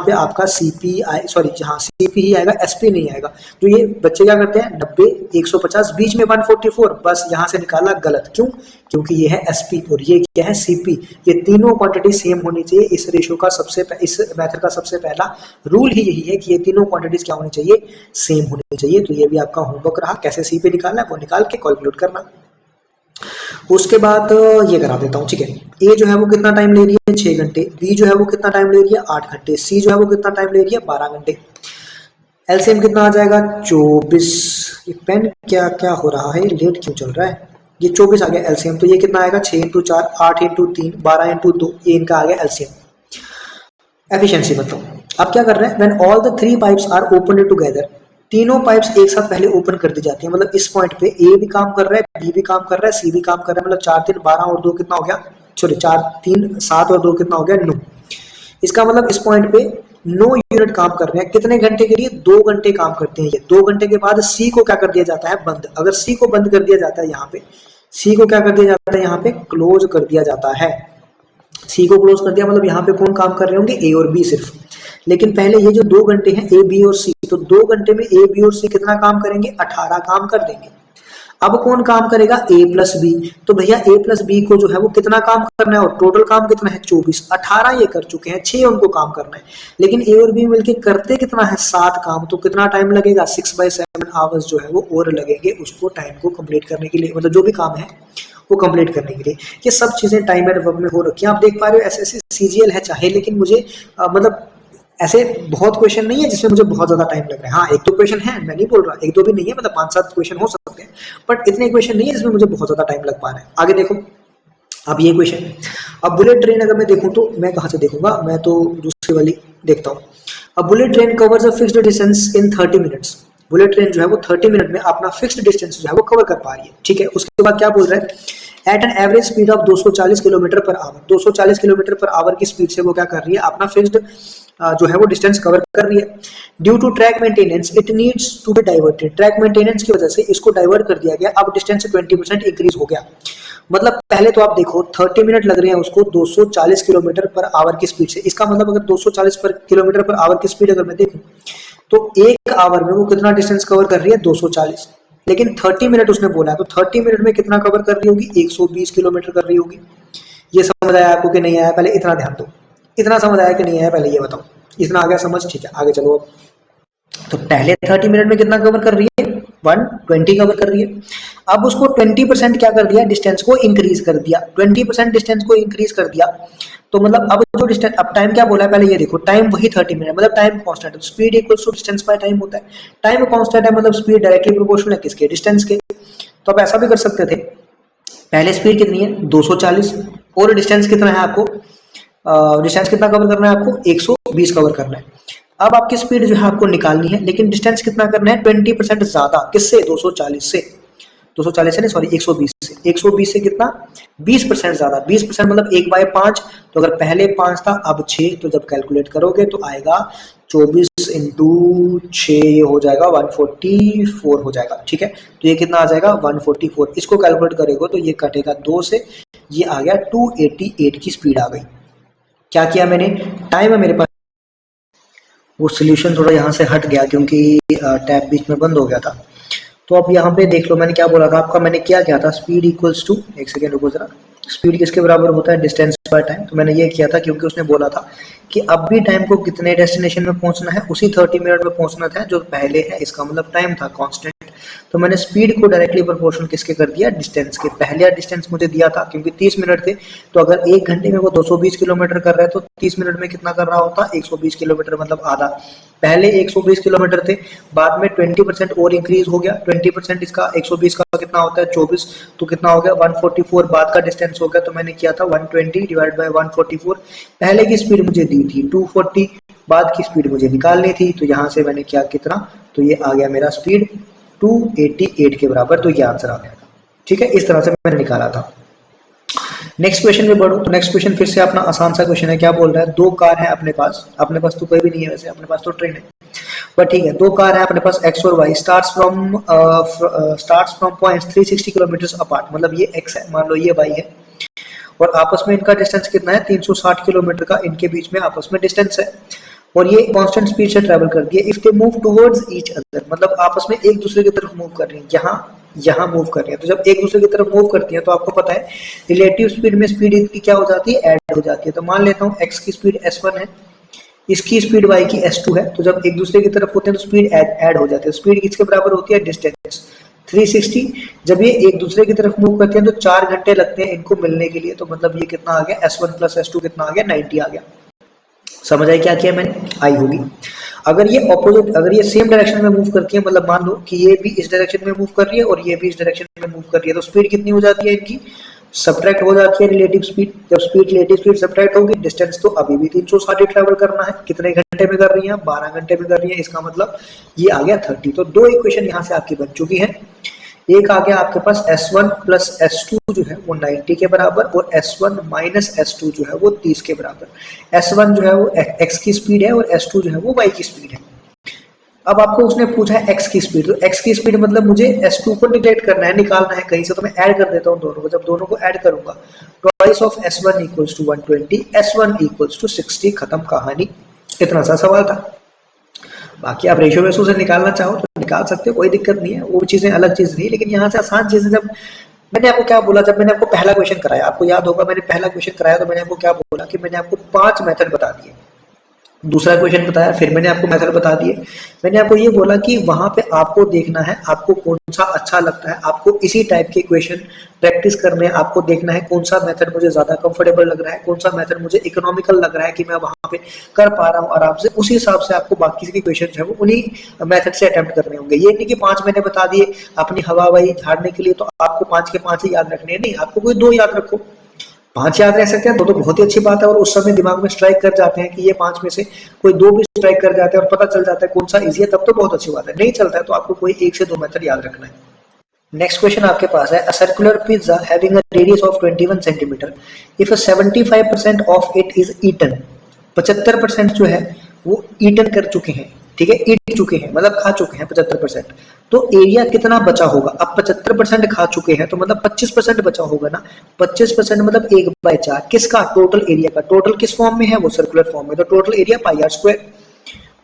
पे आपका सीपीआई सॉरी जहाँ सीपी ही आएगा एसपी नहीं आएगा। तो ये बच्चे क्या करते हैं 90 150 बीच में 144, बस यहाँ से निकाला गलत, क्यों, क्योंकि ये है एसपी और ये क्या है सीपी, ये तीनों क्वांटिटी सेम होनी चाहिए। इस रेशो का इस मेथड का सबसे पहला रूल ही यही है कि ये तीनों क्वांटिटीज क्या होनी चाहिए, सेम होनी चाहिए। तो ये भी आपका होमवर्क रहा, कैसे सीपी निकालना है वो निकाल के कैलकुलेट करना। उसके बाद ये करा देता हूँ, ठीक है। ए जो है वो कितना टाइम ले रही है 6 घंटे, बी जो है वो कितना टाइम ले रही है 8 घंटे, सी जो है वो कितना टाइम ले रही है 12 घंटे। एलसीएम कितना आ जाएगा 24। ये पेन क्या क्या हो रहा है, लेट क्यों चल रहा है, ये 24 आ गया एलसीएम। तो ये कितना आएगा 6 × 4 8 × 3 12 × 2, ये इनका आ गया एलसीएम। एफिशिएंसी मतलब अब क्या कर रहे हैं, when all the 3 pipes are open together, तीनों पाइप्स एक साथ पहले ओपन कर दी जाती है, मतलब इस पॉइंट पे ए भी काम कर रहा है, बी भी काम कर रहा है, सी भी काम कर रहा है, मतलब 4 3 12 और 2 कितना हो गया, सॉरी 4 3 7 और 2 कितना हो गया 9। इसका मतलब इस पॉइंट पे 9 यूनिट काम कर रहे हैं, कितने घंटे के लिए 2 घंटे काम करते हैं ये। 2 घंटे के बाद सी को क्या कर दिया जाता है बंद, अगर सी को बंद कर दिया जाता है यहाँ पे, सी को क्या कर दिया जाता है यहाँ पे क्लोज कर दिया जाता है। सी को क्लोज कर दिया मतलब यहाँ पे कौन काम कर रहे होंगे ए और बी सिर्फ, लेकिन पहले ये जो 2 घंटे हैं ए बी और सी, तो 2 घंटे में ए बी और सी कितना काम करेंगे 18 काम कर देंगे। अब कौन काम करेगा ए प्लस बी, तो भैया ए प्लस बी को जो है वो कितना काम करना है और टोटल काम कितना है 24, 18 ये कर चुके हैं, 6 उनको काम करना है, लेकिन ए और बी मिलके करते कितना है 7 काम, तो कितना टाइम लगेगा 6/7 आवर्स जो है वो और लगेंगे उसको टाइम को कंप्लीट करने के लिए, मतलब जो भी काम है वो कंप्लीट करने के लिए। ये सब चीजें टाइम एंड वर्क में हो रखी हैं, आप देख पा रहे हो। ऐसे सीजीएल है चाहे, लेकिन मुझे मतलब ऐसे बहुत क्वेश्चन नहीं है जिसमें मुझे बहुत ज्यादा टाइम लग रहा है। हाँ एक दो क्वेश्चन है, मैं नहीं बोल रहा, एक दो भी नहीं है, मतलब 5-7 क्वेश्चन हो सकते हैं, बट इतने क्वेश्चन नहीं है जिसमें मुझे बहुत ज्यादा टाइम लग पा रहा है। आगे देखो, अब ये क्वेश्चन, अब बुलेट ट्रेन अगर मैं देखूं तो मैं कहाँ से देखूंगा, मैं तो दूसरी वाली देखता हूँ। अब bullet train covers a fixed distance in 30 minutes, bullet train जो है वो 30 मिनट में अपना फिक्स्ड डिस्टेंस जो है वो कवर कर पा रही है, ठीक है। उसके बाद क्या बोल रहा है, at an average speed of 240 kilometre per hour, 240 kilometre per hour की स्पीड से वो क्या कर रही है अपना फिक्स्ड जो है वो डिस्टेंस कवर कर रही है। Due to track maintenance it needs to be diverted, track maintenance की वजह से इसको डाइवर्ट कर दिया गया, अब डिस्टेंस 20% इंक्रीज हो गया। मतलब पहले तो आप देखो 30 मिनट लग रहे हैं उसको 240 किलोमीटर पर आवर की स्पीड से, इसका मतलब अगर 240 किलोमीटर पर आवर की स्पीड अगर मैं देखूं तो 1 आवर में वो कितना डिस्टेंस कवर कर रही है 240, लेकिन 30 मिनट उसने बोला है, तो 30 मिनट में कितना कवर कर रही होगी 120 किलोमीटर कर रही होगी। ये समझ आया आपको कि नहीं आया, पहले इतना ध्यान दो, इतना समझ आया कि नहीं आया पहले ये बताओ, इतना आ गया समझ, ठीक है आगे चलो। तो पहले 30 मिनट में कितना कवर कर रही है 120 कवर कर रही है, अब उसको 20% क्या कर दिया डिस्टेंस को इंक्रीज कर दिया, 20% डिस्टेंस को इंक्रीज कर दिया, तो मतलब अब जो डिस्टेंस, अब टाइम क्या बोला है पहले ये देखो, टाइम वही 30 मिनट, मतलब टाइम कांस्टेंट है, speed equals to distance by time होता है, टाइम कांस्टेंट है मतलब स्पीड डायरेक्टली प्रोपोर्शनल है किसके डिस्टेंस के। तो आप ऐसा भी कर सकते थे, पहले स्पीड कितनी है 240 और डिस्टेंस कितना है आपको, डिस्टेंस कितना कवर करना है आपको 120 कवर करना है। अब आपकी स्पीड जो है आपको निकालनी है, लेकिन डिस्टेंस कितना करना है 20% ज्यादा, किससे 240 से, 240 से नहीं सॉरी 120 से, 120 से कितना 20% ज्यादा, 20% मतलब 1/5, तो अगर पहले 5 था अब 6, तो जब कैलकुलेट करोगे तो आएगा 24 × 6 ये हो जाएगा 144 हो जाएगा, ठीक है। तो ये कितना आ जाएगा 144, इसको कैलकुलेट करेगा तो ये कटेगा 2 से, ये आ गया 288 की स्पीड आ गई, क्या किया मैंने, टाइम है मेरे पास, वो सोल्यूशन थोड़ा यहाँ से हट गया क्योंकि टैब बीच में बंद हो गया था। तो अब यहाँ पे देख लो मैंने क्या बोला था आपका, मैंने क्या किया था, स्पीड इक्वल्स टू, एक सेकेंड रुको जरा, स्पीड किसके बराबर होता है, डिस्टेंस बाय टाइम। तो मैंने ये किया था क्योंकि उसने बोला था कि अब भी टाइम को कितने डेस्टिनेशन में पहुंचना है, उसी 30 मिनट में पहुंचना था जो पहले है, इसका मतलब टाइम था कांस्टेंट। तो मैंने स्पीड को डायरेक्टली प्रोपोर्शनल किसके कर दिया, डिस्टेंस के। पहले डिस्टेंस मुझे दिया था क्योंकि 30 मिनट थे, तो अगर 1 घंटे में वो 220 किलोमीटर कर रहा है तो 30 मिनट में कितना कर रहा होता, 120 किलोमीटर, मतलब आधा। पहले 120 किलोमीटर थे, बाद में 20% और इंक्रीज हो गया, 20% इसका 120 का कितना होता है 24, तो कितना हो गया 144, बाद का डिस्टेंस हो गया। तो मैंने किया था 120 डिवाइड बाय 144, पहले की स्पीड मुझे दी थी 240, बाद की स्पीड मुझे निकालनी थी, तो यहाँ से मैंने क्या कितना, तो ये आ गया मेरा स्पीड 288 के बराबर, तो ये आंसर आ गया। ठीक है, इस तरह से मैंने निकाला था। नेक्स्ट क्वेश्चन में बढ़ो, तो नेक्स्ट क्वेश्चन फिर से अपना आसान सा क्वेश्चन है। क्या बोल रहा है, दो कार है अपने पास तो कोई भी नहीं है वैसे, अपने पास तो ट्रेन है, पर ठीक है, दो कार है अपने पास एक्स और Y, starts from points 360 kilometre apart, मतलब ये एक्स है, मान लो ये वाई है, और आपस में इनका डिस्टेंस कितना है 360 किलोमीटर का, इनके बीच में आपस में डिस्टेंस है, और ये कांस्टेंट स्पीड से ट्रैवल कर रही है। If they move towards each other, मतलब आपस में एक दूसरे की तरफ मूव कर रही है, यहाँ मूव कर रही है। तो जब एक दूसरे की तरफ मूव करती है तो आपको पता है रिलेटिव स्पीड में स्पीड की क्या हो जाती है, ऐड हो जाती है। तो मान लेता हूँ x की स्पीड s1 है, इसकी स्पीड y की s2 है, तो जब एक दूसरे की तरफ होते हैं तो स्पीड ऐड हो जाती है। स्पीड किसके बराबर होती है, डिस्टेंस 360। जब ये एक दूसरे की तरफ मूव करते हैं तो 4 घंटे लगते हैं इनको मिलने के लिए, तो मतलब ये कितना आ गया, s1 प्लस s2 कितना आ गया, 90 आ गया। समझ आई क्या किया मैंने, आई होगी। अगर ये ऑपोजिट, अगर ये सेम डायरेक्शन में मूव करती है, मतलब मान लो कि ये भी इस डायरेक्शन में मूव कर रही है और ये भी इस डायरेक्शन में मूव कर रही है, तो स्पीड कितनी हो जाती है इनकी, सब्ट्रैक्ट हो जाती है रिलेटिव स्पीड। जब स्पीड रिलेटिव स्पीड सब्ट्रैक्ट होगी, डिस्टेंस तो अभी भी 360 ट्रैवल करना है, कितने घंटे में कर रही है, 12 घंटे में कर रही है, इसका मतलब ये आ गया 30। तो दो इक्वेशन यहाँ से आपकी बन चुकी है। एक आ गया आपके पास s1 प्लस s2 जो है वो 90 के बराबर, और s1 माइनस s2 जो है वो 30 के बराबर। s1 जो है वो x की स्पीड है और s2 जो है वो y की स्पीड है। अब आपको उसने पूछा है x की स्पीड, तो x की स्पीड मतलब मुझे s2 को निगलेक्ट करना है, निकालना है कहीं से, तो मैं ऐड कर देता हूँ दोनों को। जब दोनों को ऐड करूंगा, twice of s1 equals to 120, s1 equals to 60, खत्म कहानी। इतना सा सवाल था। बाकी आप रेशियो वेशो से निकालना चाहो तो निकाल सकते हो, कोई दिक्कत नहीं है, वो चीजें अलग चीज नहीं। लेकिन यहाँ से आसान चीजें, जब मैंने आपको क्या बोला, जब मैंने आपको पहला क्वेश्चन कराया, आपको याद होगा मैंने पहला क्वेश्चन कराया तो मैंने आपको क्या बोला कि मैंने आपको 5 मेथड बता दिए। दूसरा क्वेश्चन बताया, फिर मैंने आपको मेथड बता दिए। मैंने आपको ये बोला कि वहां पे आपको देखना है आपको कौन सा अच्छा लगता है, आपको इसी टाइप के क्वेश्चन प्रैक्टिस करने हैं, आपको देखना है कौन सा मेथड मुझे ज्यादा कंफर्टेबल लग रहा है, कौन सा मेथड मुझे इकोनॉमिकल लग रहा है कि मैं वहां पे कर पा रहा हूँ आराम से, उसी हिसाब से आपको बाकी के क्वेश्चन है वो उन्हीं मेथड से अटेम्प्ट करने होंगे। ये नहीं कि 5 मैंने बता दिए अपनी हवाबाजी झाड़ने के लिए तो आपको 5 के 5 ही याद रखने हैं, नहीं, आपको कोई 2 याद रखो। 5 याद रह सकते हैं तो बहुत ही अच्छी बात है, और उस समय दिमाग में स्ट्राइक कर जाते हैं कि ये 5 में से कोई 2 भी स्ट्राइक कर जाते हैं और पता चल जाता है कौन सा इजी है, तब तो बहुत अच्छी बात है। नहीं चलता है तो आपको कोई 1 से 2 मेथड याद रखना है। नेक्स्ट क्वेश्चन आपके पास है, a circular pizza having a radius of 21 centimetre, if 75% of it is eaten, 75% जो है वो ईटन कर चुके हैं, ठीक है, ईट चुके हैं मतलब खा चुके हैं 75%, तो एरिया कितना बचा होगा। अब 75% खा चुके हैं तो मतलब 25% बचा होगा ना, 25% मतलब 1/4 किसका, टोटल एरिया का। टोटल किस फॉर्म में है, वो सर्कुलर फॉर्म में, तो total area pi r square,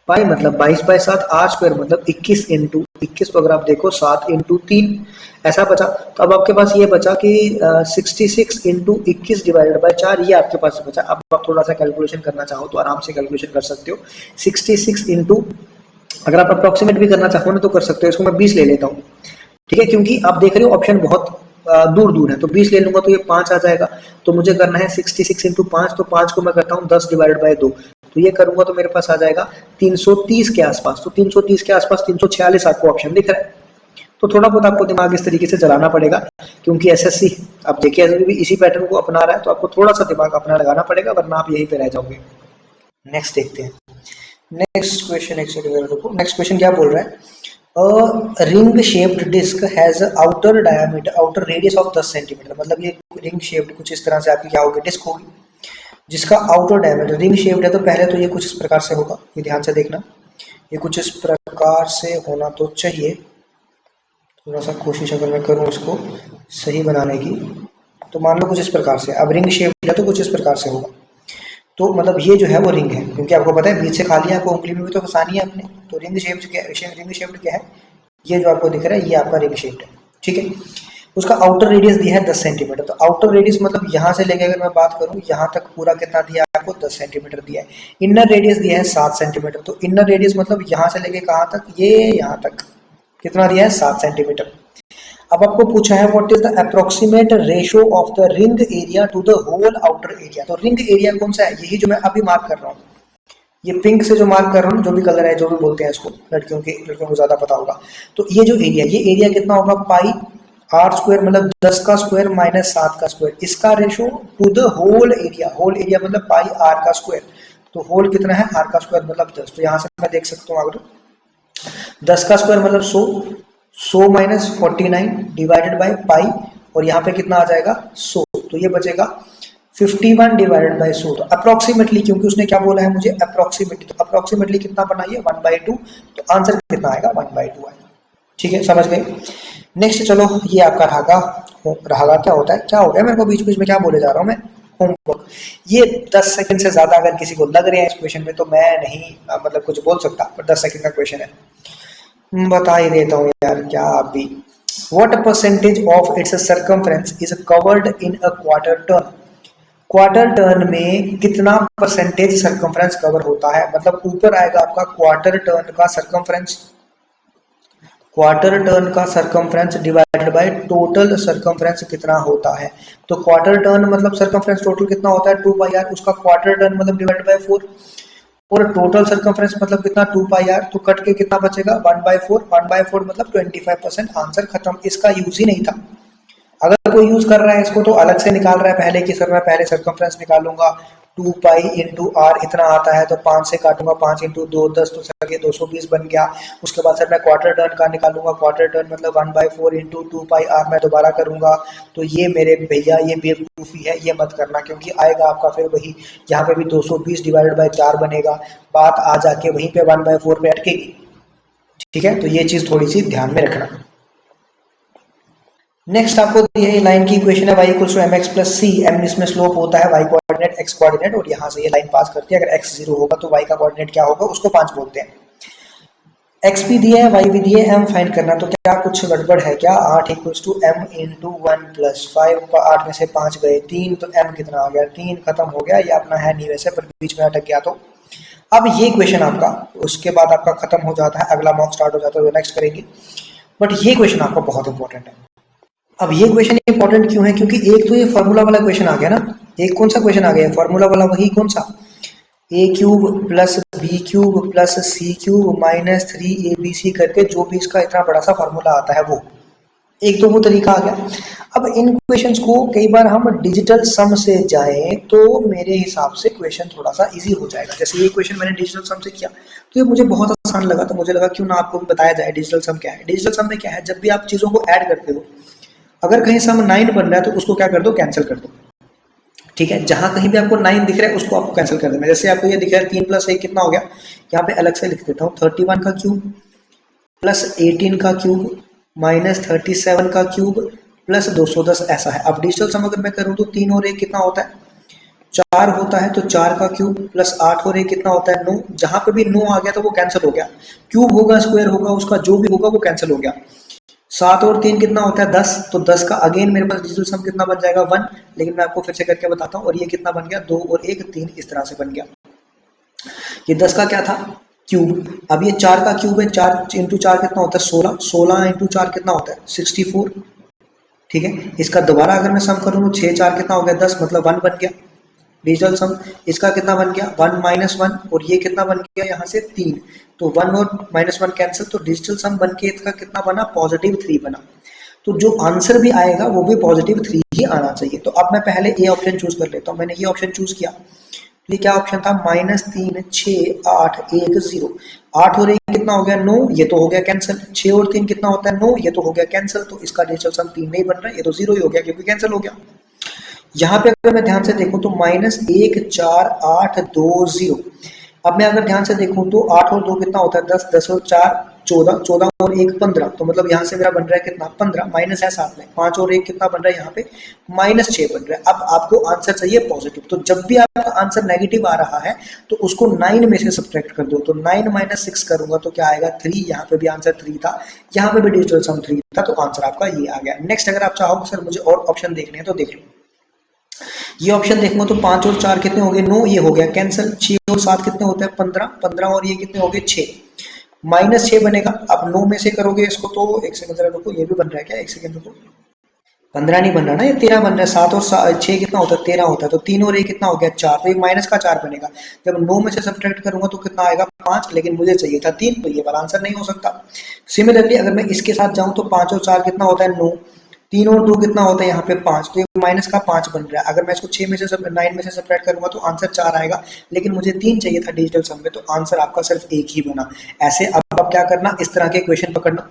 pi मतलब 22/7, आर स्क्वायर मतलब 21 इंटू 21, तो अगर आप देखो 7 इंटू 3 ऐसा बचा। तो अब आपके पास ये बचा कि 66 इंटू 21 डिवाइडेड बाई 4, ये आपके पास बचा। अब आप थोड़ा सा कैलकुलेशन करना चाहो तो आराम से कैलकुलेशन कर सकते हो। 66 इंटू, अगर आप अप्रोक्सीमेट भी करना चाहो ना तो कर सकते हो, इसको मैं 20 ले लेता हूँ, ठीक है, क्योंकि आप देख रहे हो ऑप्शन बहुत दूर दूर है, तो 20 ले लूंगा तो ये 5 आ जाएगा। तो मुझे करना है 66 इंटू 5, तो 5 को मैं करता हूँ 10 डिवाइडेड बाई 2, तो ये करूंगा तो मेरे पास आ जाएगा 330 के आसपास। तो 330 के आसपास 346 आपको ऑप्शन दिख रहा है। तो थोड़ा बहुत आपको दिमाग इस तरीके से चलाना पड़ेगा, क्योंकि एसएससी आप देखिए भी इसी पैटर्न को अपना रहा है, तो आपको थोड़ा सा दिमाग अपना लगाना पड़ेगा, वरना आप यहीं पे रह जाओगे। नेक्स्ट देखते हैं, नेक्स्ट क्वेश्चन, नेक्स्ट क्वेश्चन क्या बोल रहा है, a ring shaped disc has outer diameter, outer radius of 10 centimetre, मतलब ये रिंग शेप्ड कुछ इस तरह से आपकी क्या होगी, डिस्क होगी, जिसका आउटर डायमीटर, रिंग शेप्ड है तो पहले तो ये कुछ इस प्रकार से होगा, ये ध्यान से देखना, ये कुछ इस प्रकार से होना तो चाहिए। थोड़ा सा कोशिश अगर मैं करूँ इसको सही बनाने की, तो मान लो कुछ इस प्रकार से। अब रिंग शेप्ड है तो कुछ इस प्रकार से होगा, तो मतलब ये जो है वो रिंग है, क्योंकि आपको पता है बीच से खाली है, आपको उंगली में भी तो फंसानी है अपने। तो रिंग शेप्ड क्या है, ये जो आपको दिख रहा है ये आपका रिंग शेप्ड है, ठीक है। उसका आउटर रेडियस दिया है 10 सेंटीमीटर। तो आउटर रेडियस मतलब यहाँ से लेके अगर मैं बात करूँ यहाँ तक पूरा कितना दिया है आपको, 10 सेंटीमीटर दिया है। इनर रेडियस दिया है 7 सेंटीमीटर। तो इनर रेडियस मतलब यहाँ से लेके कहाँ तक, ये यहाँ तक कितना दिया है, 7 सेंटीमीटर। अब आपको पूछा है what is the approximate ratio of the ring area to the whole outer area. तो रिंग एरिया कौन सा है, यही जो मैं अभी मार्क कर रहा हूँ, ये पिंक से जो मार्क कर रहा हूँ, जो भी कलर है, जो भी बोलते हैं इसको, लड़कियों को ज्यादा पता होगा। तो ये जो एरिया, ये एरिया कितना होगा, पाई आर स्क्वायर मतलब 10 का स्क्वायर माइनस 7 का स्क्वायर, इसका ratio to the whole area. Whole area मतलब पाई आर का स्क्वायर। तो होल कितना है, आर का स्क्वायर मतलब 10। तो यहाँ से मैं देख सकता हूँ अगर 10 का स्क्वायर मतलब 100 माइनस 49 डिवाइडेड बाई पाई, और यहाँ पे कितना आ जाएगा 100। तो ये बचेगा 51 डिवाइडेड बाई 100। तो अप्रोक्सीमेटली, क्योंकि उसने क्या बोला है मुझे अप्रोक्सीमेटली, तो अप्रोक्सीमेटली कितना बनाइए 1/2। तो आंसर कितना आएगा 1/2 आएगा, ठीक है, समझ गए। नेक्स्ट चलो, ये आपका रागा क्या होता है, क्या हो गया मेरे को बीच बीच में क्या बोले जा रहा हूँ मैं, होमवर्क। ये 10 सेकंड से ज्यादा अगर किसी को लग रहे हैं इस क्वेश्चन में तो मैं नहीं मतलब कुछ बोल सकता, पर 10 सेकंड का क्वेश्चन है, बता ही देता हूँ यार, क्या आप भी। What percentage of its circumference is covered in a quarter turn. Quarter turn में कितना परसेंटेज सर्कमफ्रेंस कवर होता है, मतलब ऊपर आएगा आपका क्वार्टर टर्न का सर्कमफ्रेंस, क्वार्टर टर्न का circumference divided by total circumference कितना होता है। तो क्वार्टर टर्न मतलब सर्कमफ्रेंस टोटल कितना होता है 2 पाई आर, उसका क्वार्टर टर्न मतलब डिवाइडेड बाय 4, और टोटल सर्कमफ्रेंस मतलब कितना 2 पाई आर। तो कट के कितना बचेगा 1/4, 1/4 मतलब 25%। आंसर खत्म, इसका यूज ही नहीं था। अगर कोई यूज कर रहा है इसको तो अलग से निकाल रहा है पहले कि सर मैं पहले सर्कमफ्रेंस निकालूंगा, 2 पाई इंटू आर इतना आता है, तो 5 से काटूंगा, 5 इंटू 2 10, तो सर ये 220 बन गया। उसके बाद सर मैं क्वार्टर टर्न का निकालूंगा, क्वार्टर टर्न मतलब 1/4 इंटू 2 पाई आर मैं दोबारा करूंगा। तो ये मेरे भैया ये बेवकूफ़ी है, ये मत करना, क्योंकि आएगा आपका फिर वही, यहाँ पे भी 220 डिवाइडेड बाई 4 बनेगा, बात आ जाके वहीं पे 1/4 पे अटकेगी, ठीक है। तो ये चीज़ थोड़ी सी ध्यान में रखना। नेक्स्ट आपको ये लाइन की इक्वेशन है y equals to mx plus c, m इसमें स्लोप होता है y कोऑर्डिनेट x कोऑर्डिनेट, और यहाँ से ये लाइन पास करती है। अगर x 0 होगा तो y का कोऑर्डिनेट क्या होगा, उसको 5 बोलते हैं। x भी दिया है, y भी दिया है, m फाइंड करना। तो क्या कुछ गड़बड़ है क्या, 8 equals to m into 1 plus 5, 8 में से 5 गए 3, तो m कितना आ गया 3, खत्म हो गया। ये अपना है नहीं वैसे, पर बीच में अटक गया। तो अब ये क्वेश्चन आपका, उसके बाद आपका खत्म हो जाता है, अगला मॉक स्टार्ट हो जाता है, तो नेक्स्ट करेंगे। बट ये क्वेश्चन आपका बहुत इंपॉर्टेंट है। अब ये क्वेश्चन इंपॉर्टेंट क्यों है, क्योंकि एक तो ये फॉर्मूला वाला क्वेश्चन आ गया ना। एक कौन सा क्वेश्चन आ गया, फॉर्मूला वाला, वही कौन सा, a cube plus b cube plus c cube minus 3abc करके जो भी इसका इतना बड़ा सा फॉर्मूला आता है वो, एक तो वो तरीका आ गया। अब इन क्वेश्चंस को कई बार हम डिजिटल सम से जाएं तो मेरे हिसाब से क्वेश्चन थोड़ा सा इजी हो जाएगा। जैसे ये क्वेश्चन मैंने डिजिटल सम से किया तो ये मुझे बहुत आसान लगा, तो मुझे लगा क्यों ना आपको भी बताया जाए डिजिटल सम क्या है। डिजिटल सम में क्या है, जब भी आप चीज़ों को ऐड करते हो, अगर कहीं सम 9 बन रहा है तो उसको क्या कर दो, कैंसिल कर दो, ठीक है। जहां कहीं भी आपको 9 दिख रहा है उसको आपको कैंसिल कर देना। जैसे आपको ये दिख रहा है 3 + 1 कितना हो गया, यहाँ पे अलग से लिख देता हूँ, 31 का क्यूब प्लस 18 का क्यूब माइनस 37 का क्यूब प्लस 210, ऐसा है। अब डिजिटल सम अगर मैं करूँ तो 3 और 1 कितना होता है, 4 होता है, तो 4 का क्यूब प्लस 8 और 1 कितना होता है 9। जहां पे भी 9 आ गया तो वो कैंसिल हो गया, क्यूब होगा स्क्वायर होगा उसका जो भी होगा वो कैंसिल हो गया। 7 और 3 कितना होता है 10, तो 10 का अगेन मेरे पास डिजिटल सम कितना बन जाएगा 1, लेकिन मैं आपको फिर से करके बताता हूँ। और ये कितना बन गया 2 और 1 3, इस तरह से बन गया। ये 10 का क्या था क्यूब, अब ये 4 का क्यूब है, 4 इंटू 4 कितना होता है 16, 16 इंटू 4 कितना होता है 64, ठीक है। इसका दोबारा अगर मैं सम करूँ तो 6 4 कितना हो गया 10, मतलब 1 बन गया डिजिटल सम। इसका कितना बन गया 1 - 1, और ये कितना बन गया यहाँ से 3, तो 1 और -1 कैंसिल, तो डिजिटल सम बन के इसका कितना बना +3 बना। तो जो आंसर भी आएगा वो भी +3 ही आना चाहिए। तो अब मैं पहले ये ऑप्शन चूज कर लेता हूँ। मैंने ये ऑप्शन चूज किया, ये क्या ऑप्शन था -3 6 8 1 0, 8 और 1 कितना हो गया 9, ये तो हो गया कैंसिल। 6 और 3 कितना होता है 9, ये तो हो गया कैंसिल। तो इसका डिजिटल सम 3 नहीं बन रहा है, ये तो 0 ही हो गया क्योंकि कैंसिल हो गया। यहाँ पे अगर मैं ध्यान से देखूं तो -1 4 8 2 0। अब मैं अगर ध्यान से देखूं तो 8 और 2 कितना होता है 10, 10 और 4 14, 14 और 1 15, तो मतलब यहाँ से मेरा बन रहा है कितना 15, माइनस है साथ में 5 और 1 कितना बन रहा है यहाँ पे -6 बन रहा है। अब आपको आंसर चाहिए पॉजिटिव, तो जब भी आपका आंसर नेगेटिव आ रहा है तो उसको 9 में से सब्ट्रैक्ट कर दो, तो 9 - 6 करूंगा तो क्या आएगा 3, यहाँ पे भी आंसर 3 था, यहाँ पे भी डिजिटल सम 3 था, तो आंसर आपका ये आ गया। नेक्स्ट अगर आप चाहो सर मुझे और ऑप्शन देखने हैं तो देख लो, ये ऑप्शन देखूंगा तो 5 और 4 कितने हो गए 9, ये हो गया कैंसिल। 6 और 7 कितने होते हैं 15, 15 और ये कितने हो गए 6, -6 बनेगा। अब 9 में से करोगे इसको तो 1 सेकंड जरा रुको, ये भी बन रहा है क्या, 1 सेकंड रुको, 15 नहीं बन रहा ना, ये 13 बन रहा है। 7 और 6 कितना होता है 13 होता है, तो 3 और 1 कितना हो गया 4, तो ये माइनस का 4 बनेगा। जब 9 में से सब्ट्रैक्ट करूंगा तो कितना आएगा 5, लेकिन मुझे चाहिए था 3, तो ये वाला आंसर नहीं हो सकता। सिमिलरली अगर मैं इसके साथ जाऊं तो 5 और 4 कितना होता है 9, 3 और 2 कितना होता है यहाँ पे 5, तो ये माइनस का 5 बन रहा है। अगर मैं इसको 6 में से 9 में से सब्ट्रैक्ट करूंगा तो आंसर 4 आएगा, लेकिन मुझे 3 चाहिए था डिजिटल सम में, तो आंसर आपका सिर्फ 1 ही बना। ऐसे अब आप क्या करना, इस तरह के क्वेश्चन पकड़ना,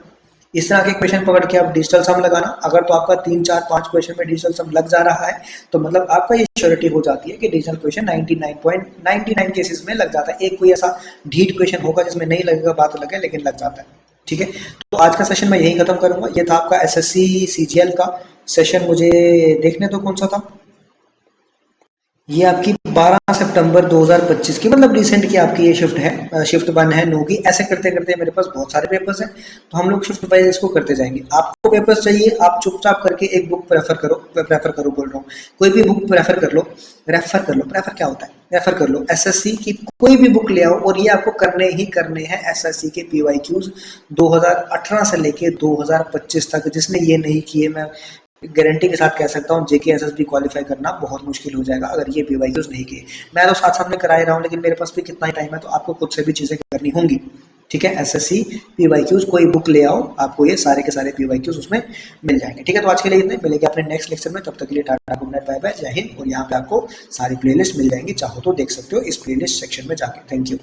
इस तरह के क्वेश्चन पकड़ के आप डिजिटल सम लगाना। अगर तो आपका 3, 4, 5 क्वेश्चन में डिजिटल सम लग जा रहा है तो मतलब आपका ये श्योरिटी हो जाती है कि डिजिटल क्वेश्चन 99.99 केसेस में लग जाता है। एक कोई ऐसा ढीठ क्वेश्चन होगा जिसमें नहीं लगेगा, बात लगे, लेकिन लग जाता है। ठीक है, तो आज का सेशन मैं यही खत्म करूंगा। ये था आपका एसएससी सीजीएल का सेशन, मुझे देखने तो कौन सा था, ये आपकी 12 सितंबर 2025 की, मतलब रिसेंट की आपकी ये शिफ्ट है, शिफ्ट 1 है 9 की। ऐसे करते करते मेरे पास बहुत सारे पेपर्स हैं, तो हम लोग शिफ्ट वाइज इसको करते जाएंगे। आपको पेपर्स चाहिए, आप चुपचाप करके एक बुक प्रेफर करो बोल रहा हूँ, कोई भी बुक प्रेफर कर लो, प्रेफर क्या होता है, रेफर कर लो। एसएससी की कोई भी बुक ले आओ, और ये आपको करने ही करने हैं एसएससी के पीवाईक्यूज 2018 से लेके 2025 तक। जिसने ये नहीं किए, मैं गारंटी के साथ कह सकता हूँ जेके एसएसबी क्वालिफाई करना बहुत मुश्किल हो जाएगा अगर ये पीवाईक्यूज नहीं किए। मैं तो साथ साथ में करा ही रहा हूँ, लेकिन मेरे पास भी कितना ही टाइम है, तो आपको खुद से भी चीजें करनी होंगी। ठीक है, एसएससी पीवाईक्यूज कोई बुक ले आओ, आपको ये सारे के सारे पीवाईक्यूज उसमें मिल जाएंगे। ठीक है, तो आज के लिए इतने, मिलेंगे अपने नेक्स्ट लेक्चर में। तब तक के लिए टाटा, गुड नाइट, बाय बाय, जय हिंद। और यहाँ पे आपको सारी प्लेलिस्ट मिल जाएंगी, चाहो तो देख सकते हो इस प्लेलिस्ट सेक्शन में जाके। Thank you.